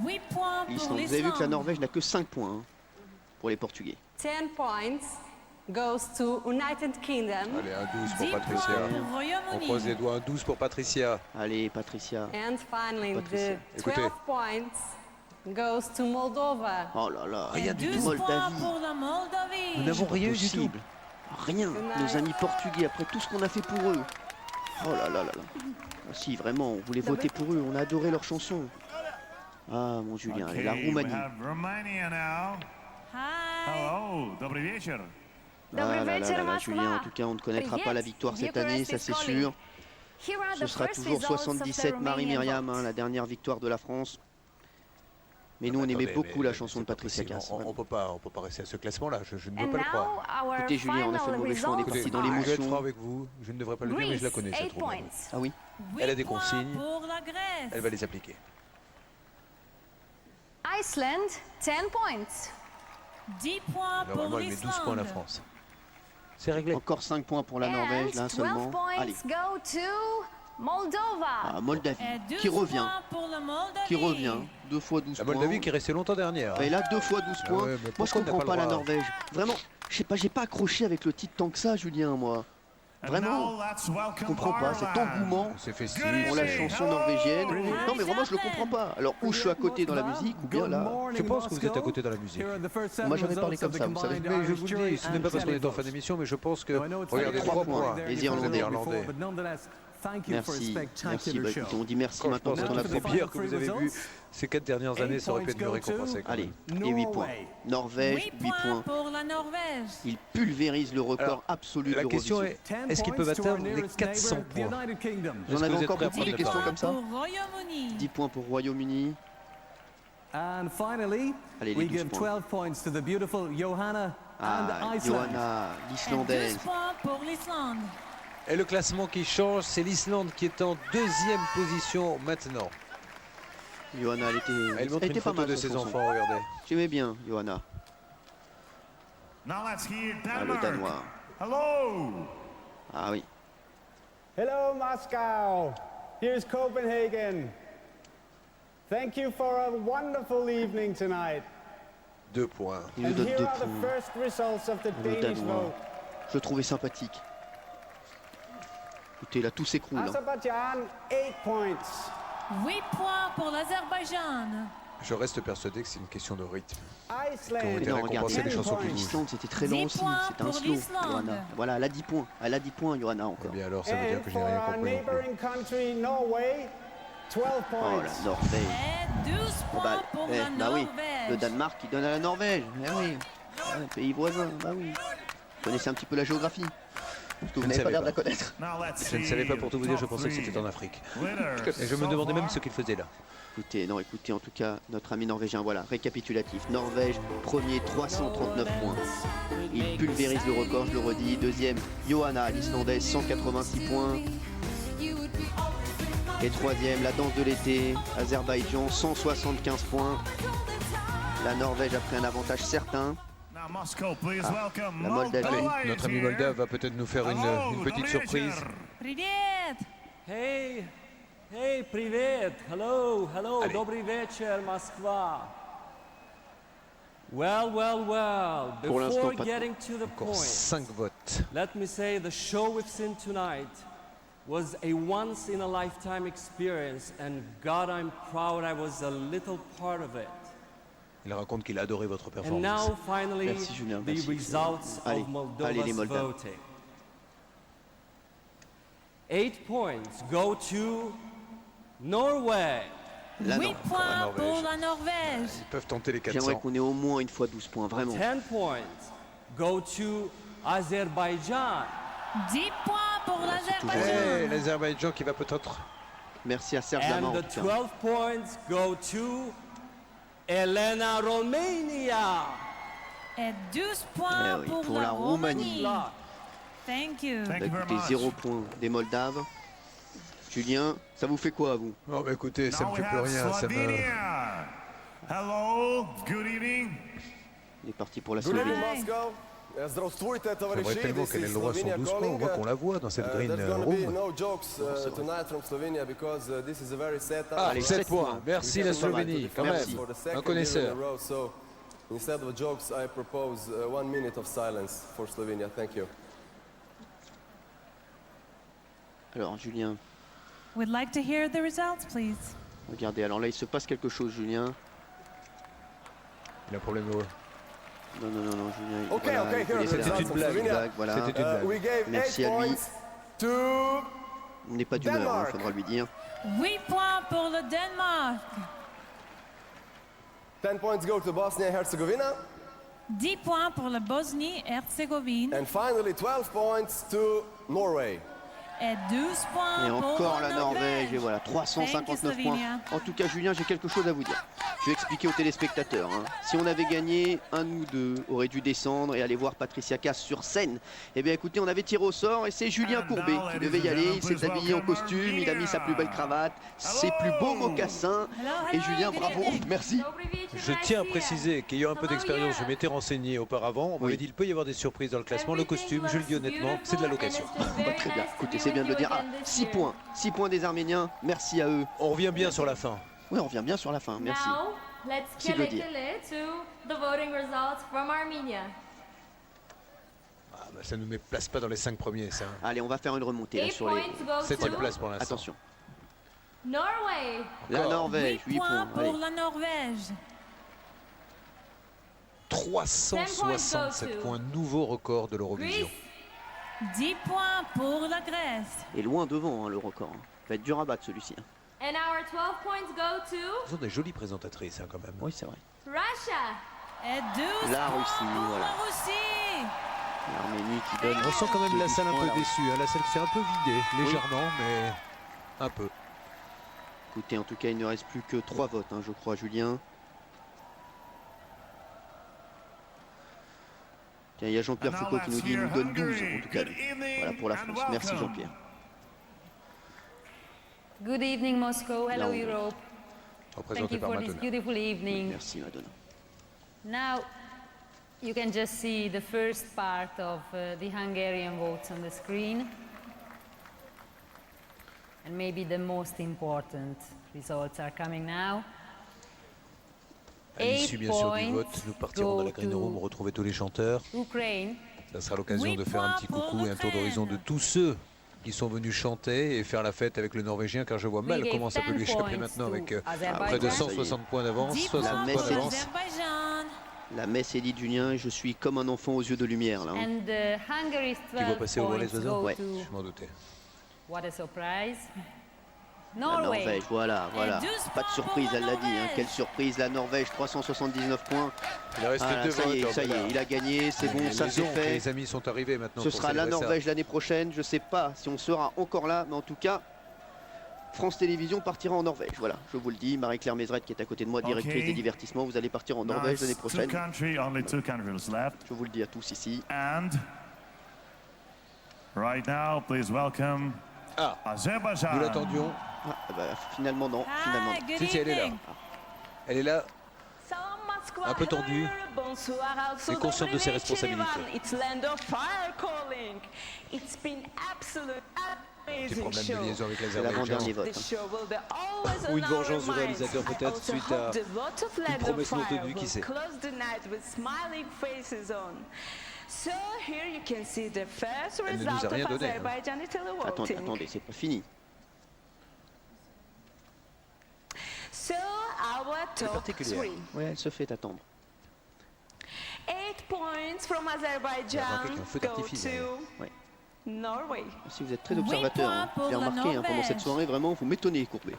8 points pour Vous avez vu que la l'Islande. Norvège n'a que 5 points hein, pour les Portugais. 10 points goes to United Kingdom. Allez, un 12 pour Patricia. On croise les doigts, un 12 pour Patricia. Allez, Patricia. And finally, Patricia. the 12 points goes to Moldova. Oh là là, rien du 12 tout. points pour la Moldavie. Nous n'avons rien du tout. Rien. Nos amis portugais, après tout ce qu'on a fait pour eux. Oh là là là là. Ah, si, vraiment, on voulait voter pour eux, on a adoré leurs chansons. Ah, mon Julien, et la Roumanie. Romania now. Hi. Hello, dobry wieczór. Ah là là là là, Julien, en tout cas, on ne connaîtra pas la victoire cette année, ça c'est sûr. Ce sera toujours 77 Marie-Myriam, hein, la dernière victoire de la France. Mais nous, on aimait beaucoup la chanson de Patricia Cass. On peut pas rester à ce classement-là, je ne veux pas le croire. Écoutez, Julien, on a fait le mauvais choix, on est parti dans l'émotion. Je vais être franc avec vous, je ne devrais pas le dire, mais je la connais, cette Roumanie. Ah oui? Elle a des consignes, Pour la Grèce. elle va les appliquer. Iceland, 10 points. 10 points pour Normalement, elle met 12 points à la l'Islande. France. C'est réglé. Encore 5 points pour la Norvège, là And 12 seulement. points Allez. go to Moldova. Ah, Moldavie, Et 12 qui revient. points pour la Moldavie. Qui revient. 2 fois 12 La points. Moldavie qui est restée longtemps dernière. Et là, 2 fois 12 points. ouais, mais Moi, je pourquoi on n'a comprends pas pas la le droit Norvège. Vraiment, je sais pas, j'ai pas accroché avec le titre tant que ça, Julien, moi. Vraiment, je comprends pas cet engouement C'est festif. pour la chanson norvégienne. Non, mais vraiment, je le comprends pas. Alors, ou je suis à côté dans la musique, ou bien là. Je pense que vous êtes à côté dans la musique. Moi, j'avais parlé comme ça, vous savez. Mais je vous le dis, ce n'est pas parce qu'on est en fin d'émission, mais je pense que... Regardez, 3 points. Les Irlandais. Merci, merci. Bah, écoutez, on dit merci maintenant parce qu'on a Les fait bières que vous avez vues ces 4 dernières années, ça aurait pu être mieux récompensé. Allez, et 8 points. Norvège, 8 points. Pour la Norvège. Il pulvérise le record Alors, absolu de La question l'Eurovision. est, est-ce qu'ils peuvent atteindre les 400 points? J'en avais encore beaucoup des questions comme ça. Pour Royaume-Uni. 10 points pour Royaume-Uni. And finally, Allez, les we 12 give points. 12 points to the beautiful Johanna Ah, and Iceland. Johanna, Et 12 l'Islandaise. points pour l'Islande. Et le classement qui change, c'est l'Islande qui est en 2e position maintenant. Johanna, elle Elle montre était une pas photo mal de son ses chanson. enfants, regardez. J'aimais bien, Johanna. Now let's hear Ah, le Denmark. Danois. Hello. Ah oui. Hello, Moscow. Here's Copenhagen. Thank you for a wonderful evening tonight. 2 points. Il nous And donne here 2 are the points. first results of the Le Danish Danois. vote. Je le trouvais sympathique. Écoutez, là, tout s'écroule. Hein. Azerbaijan, 8 points. 8 points pour l'Azerbaïdjan. Je reste persuadé que c'est une question de rythme. Iceland, Comment Mais était non, récompensé regardez, les chansons qui bougent. l'Islande, c'était très 10 lent aussi. points C'était un pour slow, l'Islande. Johanna. Voilà, elle a 10 points. Elle a 10 points, Johanna, Eh encore. bien alors, ça veut dire and que je for n'ai rien our compris non plus. neighboring country, Norway, 12 Oh, points. la Norvège. Et 12 points pour la bah oui, Norvège. le Danemark qui donne à la Norvège. Eh oui, ouais, pays voisin, bah oui. Vous connaissez un petit peu la géographie. Parce que vous Je ne n'avez pas savais l'air de la pas. connaître. Now let's Je ne savais pas, pour tout vous dire, je top pensais que three c'était en Afrique. winners Et je me so demandais même far. ce qu'il faisait là. Écoutez, en tout cas, notre ami norvégien, voilà, récapitulatif. Norvège, premier, 339 points. Il pulvérise le record, je le redis. Deuxième, Johanna, l'Islandaise, 186 points. Et troisième, la danse de l'été, Azerbaïdjan, 175 points. La Norvège a pris un avantage certain. Now Moscow, please welcome la Moldavie. Moldova Allez, is notre ami here. Moldave va peut-être nous faire une petite surprise. Привет. Hey, hey, привет. Hello, hello. Allez. Добрый вечер, Москва. Well, well, well. Pour l'instant, Before pas de- getting to the Encore point, 5 votes. let me say the show we've seen tonight was a once-in-a-lifetime experience, and God, I'm proud I was a little part of it. Il raconte qu'il a adoré votre And performance. now, finally, Merci, Julien, the merci. results Allez, of allez, les Moldova's Moldaves. voting. 8 points go to Norway. 8 points pour la Norvège. Ils peuvent tenter les 400. J'aimerais qu'on ait au moins une fois 12 points, vraiment. 10 points go to Azerbaïdjan. 10 points pour l'Azerbaïdjan. L'Azerbaïdjan qui va peut-être... Merci à Serge Lama. And the 12 points go to Elena, Romania. Et 12 points pour la Roumanie. Thank you. Écoutez, 0 points des Moldaves. Julien, ça vous fait quoi, vous? Oh, bah écoutez, ça me fait plus rien. Ça me... Hello, good evening. Il est parti pour la Slovénie. J'aimerais tellement qu'elle ait le droit à son 12 points. On voit qu'on la voit dans cette green room. Ah, 7 points. Merci la Slovénie, quand même. Un connaisseur. Instead of jokes, I propose 1 minute of silence for Slovenia. Thank you. Alors, Julien. We'd like to hear the results, please. Regardez, alors là, il se passe quelque chose, Julien. Il a un problème de... Non, Julien. Okay, voilà, okay, c'était une blague. Voilà. C'était une blague. Merci à lui. Il n'est pas d'humeur, il faudra lui dire. 8 points pour le Danemark. 10 points go to Bosnia and Herzegovina. 10 points pour la Bosnie-Herzégovine. And finally 12 points to Norway. Et 12 points et encore pour la Norvège. Et voilà, 359 points. En tout cas, Julien, j'ai quelque chose à vous dire. Je vais expliquer aux téléspectateurs. Si on avait gagné, un de nous deux aurait dû descendre et aller voir Patricia Cass sur scène. Eh bien, écoutez, on avait tiré au sort et c'est Julien Courbet qui devait y aller. Il s'est habillé en costume, il a mis sa plus belle cravate, ses plus beaux mocassins. Et Julien, bravo, merci. Je tiens à préciser qu'ayant un peu d'expérience, je m'étais renseigné auparavant. On m'avait dit qu'il peut y avoir des surprises dans le classement. Le costume, je le dis honnêtement, c'est de la location. Très bien, écoutez, c'est bien de le dire. Ah, 6 points. 6 points des Arméniens. Merci à eux. On revient bien sur la fin. Oui, on revient bien sur la fin. Merci. Now, let's calculate the voting results from Armenia. Ah, bah, ça ne nous place pas dans les 5 premiers, ça. Allez, on va faire une remontée là, sur les 7e place pour l'instant. Attention. Norway. La Norvège, 8 points. Pour la Norvège. 367 points, nouveau record de l'Eurovision. 10 points pour la Grèce. Et loin devant, le record. Va être dur à battre celui-ci. And our 12 points go to... Ils ont des jolies présentatrices quand même. Oui, c'est vrai. Russia. Et 12 la Russie, pour voilà. la Russie. L'Arménie qui donne... On sent quand même la salle un peu déçue. La salle s'est un peu vidée, légèrement, mais un peu. Écoutez, en tout cas, il ne reste plus que 3 votes, je crois, Julien. Tiens, il y a Jean-Pierre Foucault qui nous dit, il nous donne 12, en tout cas. Voilà pour la France. Merci Jean-Pierre. Good evening, Moscow. Hello, Europe. Thank you for this beautiful evening. Merci, Madonna. Now, you can just see the first part of the Hungarian votes on the screen. And maybe the most important results are coming now. À l'issue bien sûr du vote, nous partirons dans la Green Room, retrouver tous les chanteurs. Ça sera l'occasion de faire un petit coucou et un tour d'horizon de tous ceux qui sont venus chanter et faire la fête avec le Norvégien, car je vois mal comment ça peut lui échapper maintenant avec près de 160 points d'avance, 60 points d'avance. La messe est dite, Julien, je suis comme un enfant aux yeux de lumière là. Qui va passer au les oiseaux? Ouais, je m'en doutais. What a surprise. La Norvège, voilà. Pas de surprise, elle l'a dit. Quelle surprise, la Norvège, 379 points. Il reste 2 votes. Ça y est, il a gagné, c'est bon, ça c'est fait. Les amis sont arrivés maintenant. Ce sera la Norvège l'année prochaine. Je ne sais pas si on sera encore là, mais en tout cas, France Télévisions partira en Norvège. Voilà, je vous le dis. Marie-Claire Mézeret, qui est à côté de moi, directrice des divertissements, vous allez partir en Norvège l'année prochaine. Je vous le dis à tous ici. And right now, please welcome Azerbaïdjan. Nous l'attendions. Finalement non. Si, elle est là. Elle est là. Un peu tendue. Et consciente de ses responsabilités. Des problèmes de liaison avec l'Azerbaïdjan. Ou une vengeance du réalisateur peut-être suite à une promesse non tenue, qui sait. Elle ne nous a rien donné. Attendez, c'est pas fini. C'est particulier. Oui, elle se fait attendre. 8 points from Azerbaijan go to Norway. Si vous êtes très observateur, hein. J'ai remarqué hein, pendant cette soirée, vraiment, vous m'étonnez, Courbet.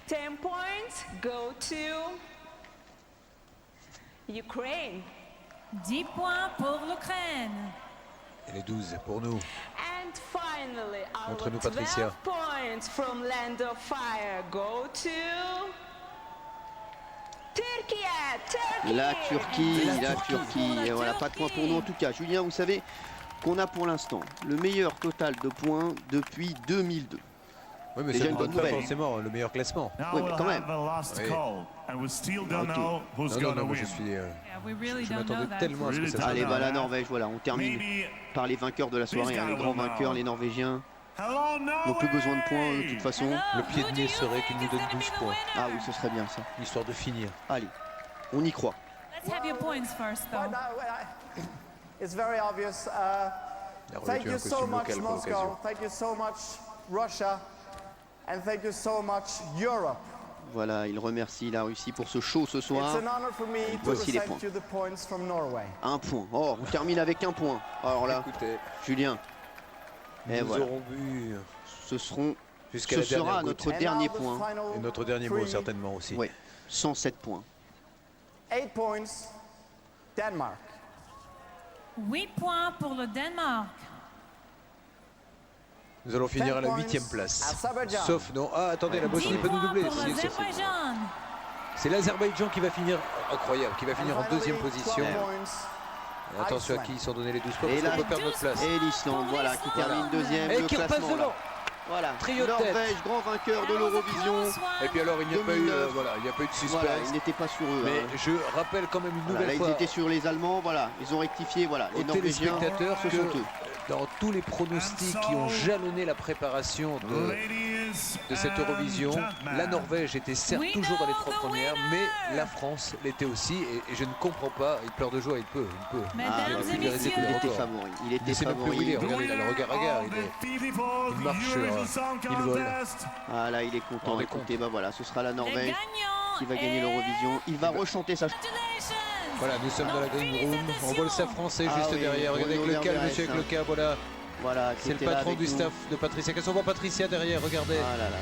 10 points go to Ukraine. 10 points pour l'Ukraine. Et les 12 pour nous. And finally, Montre-nous, our 12 Patricia. points from Land of Fire go to Turkey. La Turquie. Et voilà, pas de points pour nous en tout cas. Julien, vous savez qu'on a pour l'instant le meilleur total de points depuis 2002. Oui, mais déjà ça une ne bonne donne pas nouvelle. forcément le meilleur classement. Oui, mais quand même. Oui. Non, moi je suis. Je m'attendais tellement à ce que ça Allez, soit. bah la Norvège, voilà, on termine par les vainqueurs de la soirée, hein, les grands vainqueurs, les Norvégiens. N'ont plus besoin de points de toute façon. Le pied de nez serait qu'il nous donne 12 points. Ah oui, ce serait bien ça. Histoire de finir. Allez, on y croit. Let's have your points first, though. It's very obvious. Thank you so much, Moscow. Thank you so much, Russia. And thank you so much, Europe. Voilà, il remercie la Russie pour ce show ce soir. It's an honor for me to Voici les points. present you the points from Norway. Un point. Oh, on termine avec un point. Alors là, Écoutez, Julien. Et nous voilà. aurons vu Ce jusqu'à la sera dernière notre goutte. dernier point. Et notre dernier mot certainement aussi. Oui, 107 points. 8 points, Denmark. 8 points pour le Danemark. Nous allons finir à la 8e place. Azerbaïdjan. Sauf non. Ah, attendez, la Bosnie peut nous doubler. Pour Si, si, si. l'Azerbaïdjan. C'est l'Azerbaïdjan qui va finir, incroyable, qui va finir en deuxième position. Attention à qui ils sont donnés les 12 points, parce qu'on peut perdre notre place. Et l'Islande, voilà, qui termine deuxième. Et le qui repasse classement, là. devant. Voilà, Trio de tête. Norvège, grand vainqueur de l'Eurovision. Et puis alors, il n'y a pas eu, 2009. voilà, il n'y a pas eu de suspense. Voilà, ils n'étaient pas sur eux. Mais hein. je rappelle quand même une Voilà, nouvelle là, fois ils étaient sur les Allemands, voilà, ils ont rectifié, voilà, les aux Norvégiens, téléspectateurs ce que sont eux. dans tous les pronostics qui ont jalonné la préparation de cette Eurovision, la Norvège était certes toujours dans les 3 premières, mais la France l'était aussi, et je ne comprends pas, il pleure de joie, il peut. Il était favori, il était C'est même plus où il est, favori. regardez, il a le regard hagard, il marche, il vole. Ah là, il est content, écoutez, bah voilà, ce sera la Norvège qui va gagner l'Eurovision. Il va rechanter sa... Voilà, nous sommes dans la green room, on voit le saf français Ah juste oui, derrière, regardez avec le cas, le Bruno monsieur avec le Verberes, cas, voilà. Voilà, C'est le qui était là patron avec du nous. staff de Patricia Cass. On voit Patricia derrière, regardez. Ah là là.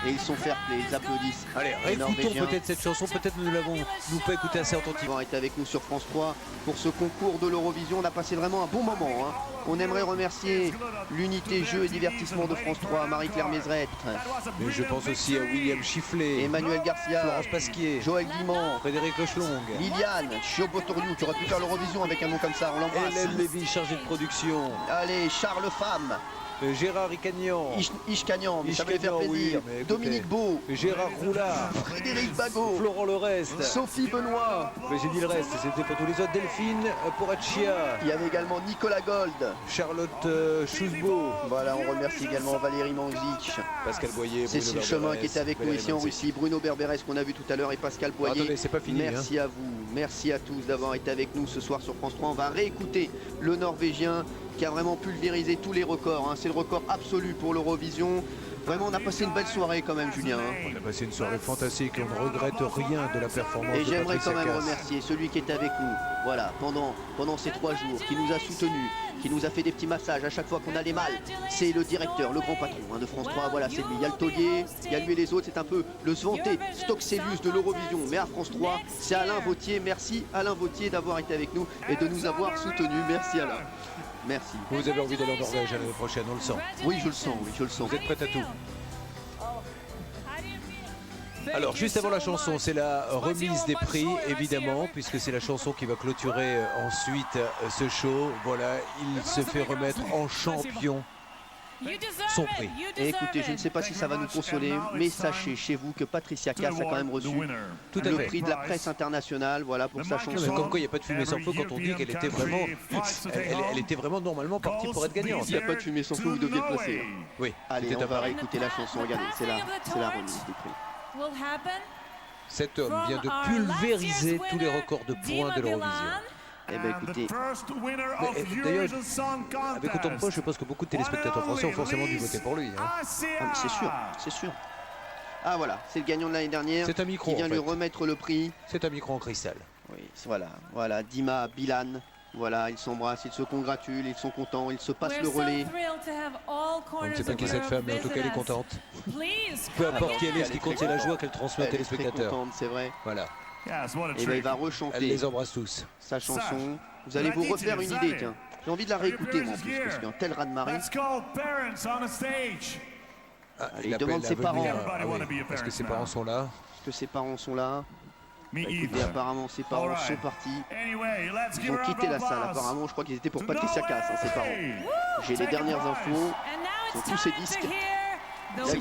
Et ils sont fair play, ils applaudissent. Allez, Les réécoutons Norvégiens. peut-être cette chanson, peut-être nous l'avons nous pas écouté assez attentivement. Est avec nous sur France 3 pour ce concours de l'Eurovision. On a passé vraiment un bon moment. Hein. On aimerait remercier l'unité jeux et divertissement de France 3, Marie-Claire Mézeret. Mais je pense aussi à William Chifflet, Emmanuel Garcia, Florence Pasquier, Joël Guimand, Frédéric Lochelong, Liliane Chiobotoriou qui aurait pu faire l'Eurovision avec un nom comme ça. On l'embrasse. Hélène Lévy, chargée de production. Allez, Charles Femme. Gérard Icagnan, Ishkagnan, mais ça va faire plaisir. Oui, écoutez, Dominique Beau, Gérard Roulard, Frédéric Bagot, Florent Lorest, Sophie Benoît. Mais j'ai dit le reste, c'était pour tous les autres. Delphine Poraccia. Il y avait également Nicolas Gold, Charlotte Chousbeau. Voilà, on remercie également Valérie Manzic, Pascal Boyer, Cécile Chemin qui était avec nous ici en Russie, Bruno Berberes qu'on a vu tout à l'heure et Pascal Boyer. Attendez, c'est pas fini. Merci à vous, merci à tous d'avoir été avec nous ce soir sur France 3. On va réécouter le Norvégien qui a vraiment pulvérisé tous les records. Hein. C'est le record absolu pour l'Eurovision. Vraiment, on a passé une belle soirée quand même, Julien. Hein. On a passé une soirée fantastique et on ne regrette rien de la performance Et de j'aimerais Patricia quand même Cass. remercier celui qui était avec nous, voilà, pendant ces 3 jours, qui nous a soutenus, qui nous a fait des petits massages à chaque fois qu'on allait mal. C'est le directeur, le grand patron hein, de France 3, voilà, c'est lui. Il y a le taulier, il y a lui et les autres, c'est un peu le vanté Stoxelius de l'Eurovision. Mais à France 3, c'est Alain Vautier. Merci Alain Vautier d'avoir été avec nous et de nous avoir soutenus. Merci Alain. Merci. Vous avez envie d'aller en Norvège l'année prochaine, on le sent. Oui, je le sens, oui, je le sens. Vous êtes prêts à tout. Alors, juste avant la chanson, c'est la remise des prix, évidemment, puisque c'est la chanson qui va clôturer ensuite ce show. Voilà, il se fait remettre en champion son prix. Et écoutez, je ne sais pas si ça va nous consoler, mais sachez chez vous que Patricia Cass a quand même reçu le prix de la presse internationale, voilà, pour sa chanson. Comme quoi, il n'y a pas de fumée sans feu quand on dit qu'elle était vraiment, elle était vraiment normalement partie pour être gagnante. Il n'y a pas de fumée sans feu, vous deviez le placer. Oui. Allez, on va réécouter la chanson. Regardez, c'est la remise du prix. Cet homme vient de pulvériser tous les records de points de l'Eurovision. Eh bien écoutez, d'ailleurs, avec autant de points, je pense que beaucoup de téléspectateurs français ont forcément dû voter pour lui. Hein. Ah, c'est sûr, c'est sûr. Ah voilà, c'est le gagnant de l'année dernière. C'est un micro qui vient en fait. lui remettre le prix. C'est un micro en cristal. Oui, voilà, Dima Bilan. Voilà, ils s'embrassent, ils se congratulent, ils sont contents, ils se passent le relais. On ne sait pas qui cette femme, mais en tout cas elle est contente. Peu importe qui elle est, ce qui compte c'est la joie qu'elle transmet aux téléspectateurs. C'est vrai. Voilà. Et ben, il va rechanter. Elle les embrasse tous. Sa chanson. Vous allez vous refaire une idée, tiens. J'ai envie de la réécouter moi en plus, parce qu'il y a un tel raz-de-marée. Il demande ses parents. Est-ce que ses parents sont là? Est-ce que ses parents sont là? Écoutez, apparemment ses parents sont partis. Ils ont quitté la salle. Apparemment, je crois qu'ils étaient pour Patricia Cass, ses parents. J'ai les dernières infos. Ils ont tous ces disques. C'est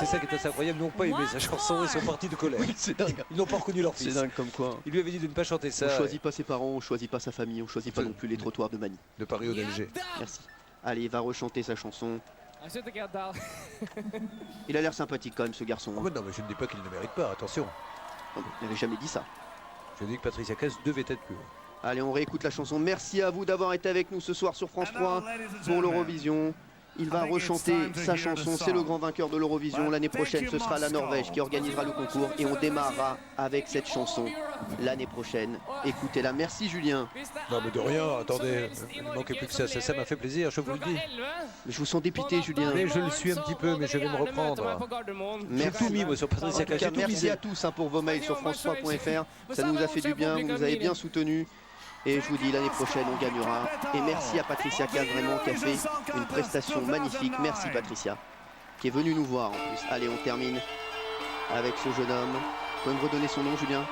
ça qui est assez incroyable, ils n'ont pas aimé sa chanson et sont partis de colère. C'est dingue. Ils n'ont pas reconnu leur fils. C'est dingue comme quoi. Il lui avait dit de ne pas chanter ça. On ne choisit pas ses parents, on ne choisit pas sa famille, on ne choisit pas non plus les trottoirs de Manille. De Paris ou d'Alger. Merci. Allez, il va rechanter sa chanson. Il a l'air sympathique quand même ce garçon. Oh, non mais je ne dis pas qu'il ne mérite pas, attention. Il n'avait jamais dit ça. Je dis que Patricia Cass devait être plus haut. Allez, on réécoute la chanson. Merci à vous d'avoir été avec nous ce soir sur France 3 pour l'Eurovision. Il va rechanter sa chanson, c'est le grand vainqueur de l'Eurovision. L'année prochaine, ce sera la Norvège qui organisera le concours et on démarrera avec cette chanson l'année prochaine. Écoutez-la. Merci Julien. Non mais de rien, attendez, il ne manquait plus que ça, ça m'a fait plaisir, je vous le dis. Mais je vous sens dépité Julien. Mais je le suis un petit peu, mais je vais me reprendre. J'ai tout mis moi sur Patricia Cass. Merci à tous pour vos mails sur france3.fr. Ça nous a fait du bien, vous nous avez bien soutenus. Et je vous dis, l'année prochaine, on gagnera. Et merci à Patricia Cass, vraiment, qui a fait une prestation magnifique. Merci Patricia, qui est venue nous voir en plus. Allez, on termine avec ce jeune homme. Vous pouvez me redonner son nom, Julien?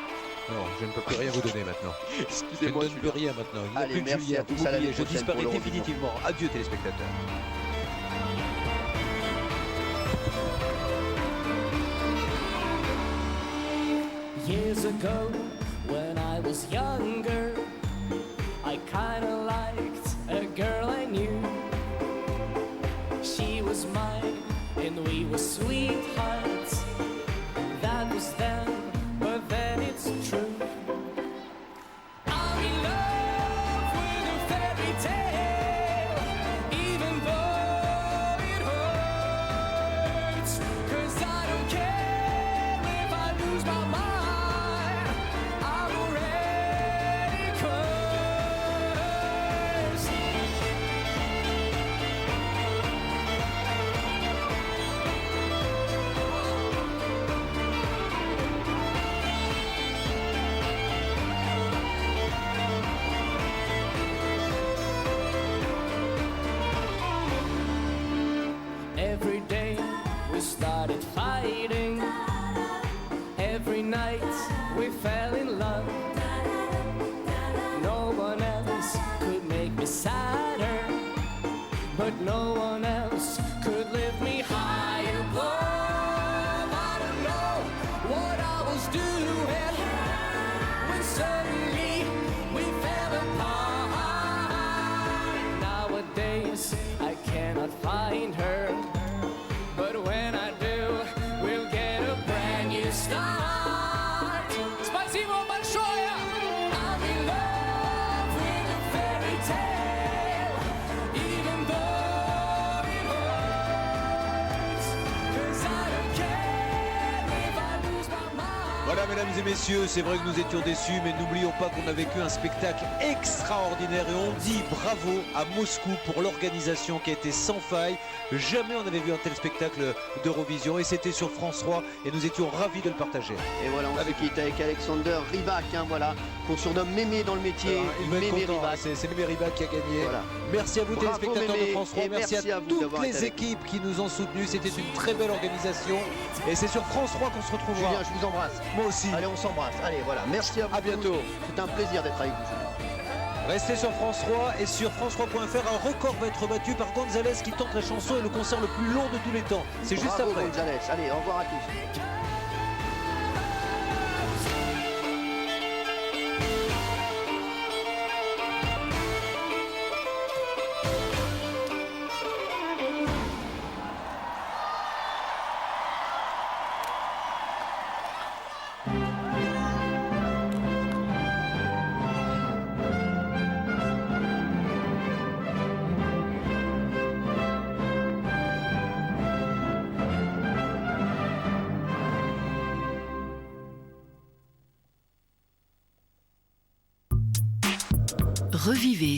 Non, je ne peux plus rien vous donner maintenant. Excusez-moi, je ne peux plus rien maintenant. Il n'y a Allez, plus de merci Julien. à tous. À l'année je prochaine disparais pour définitivement. Adieu téléspectateurs. Years ago, when I was younger, I kinda liked a girl I knew. She was mine, and we were sweethearts. That was then, but then it's true. I'm in love with a fairy tale, even though it hurts. 'Cause I don't care if I lose my mind. Every day we started fighting. Every night we fell in love. No one else could make me sadder, but no one else could lift me high above. I don't know what I was doing when suddenly we fell apart. Nowadays I cannot find her, but when I do, we'll get a brand new start. Спасибо большое! I'm in love with a fairy tale, even though it hurts. 'Cause I don't care if I lose my mind. Voilà mesdames et messieurs, c'est vrai que nous étions déçus, mais n'oublions pas qu'on a vécu un spectacle extraordinaire et on dit bravo à Moscou pour l'organisation qui a été sans faille. Jamais on n'avait vu un tel spectacle d'Eurovision et c'était sur France 3 et nous étions ravis de le partager. Et voilà, on se quitte avec Alexander Rybak, voilà, qu'on surnomme Mémé dans le métier. Mémé Rybak, c'est Mémé Rybak qui a gagné. Voilà. Merci à vous téléspectateurs de France 3, merci à toutes les équipes qui nous ont soutenus, c'était une très belle organisation et c'est sur France 3 qu'on se retrouvera. Julien, je vous embrasse. Moi aussi. Allez, on s'embrasse. Allez, voilà, merci à vous. À bientôt. C'est un plaisir d'être avec vous. Restez sur France 3 et sur France3.fr, un record va être battu par Gonzalez qui tente la chanson et le concert le plus long de tous les temps. C'est juste après. Gonzalez. Allez, au revoir à tous. Revivez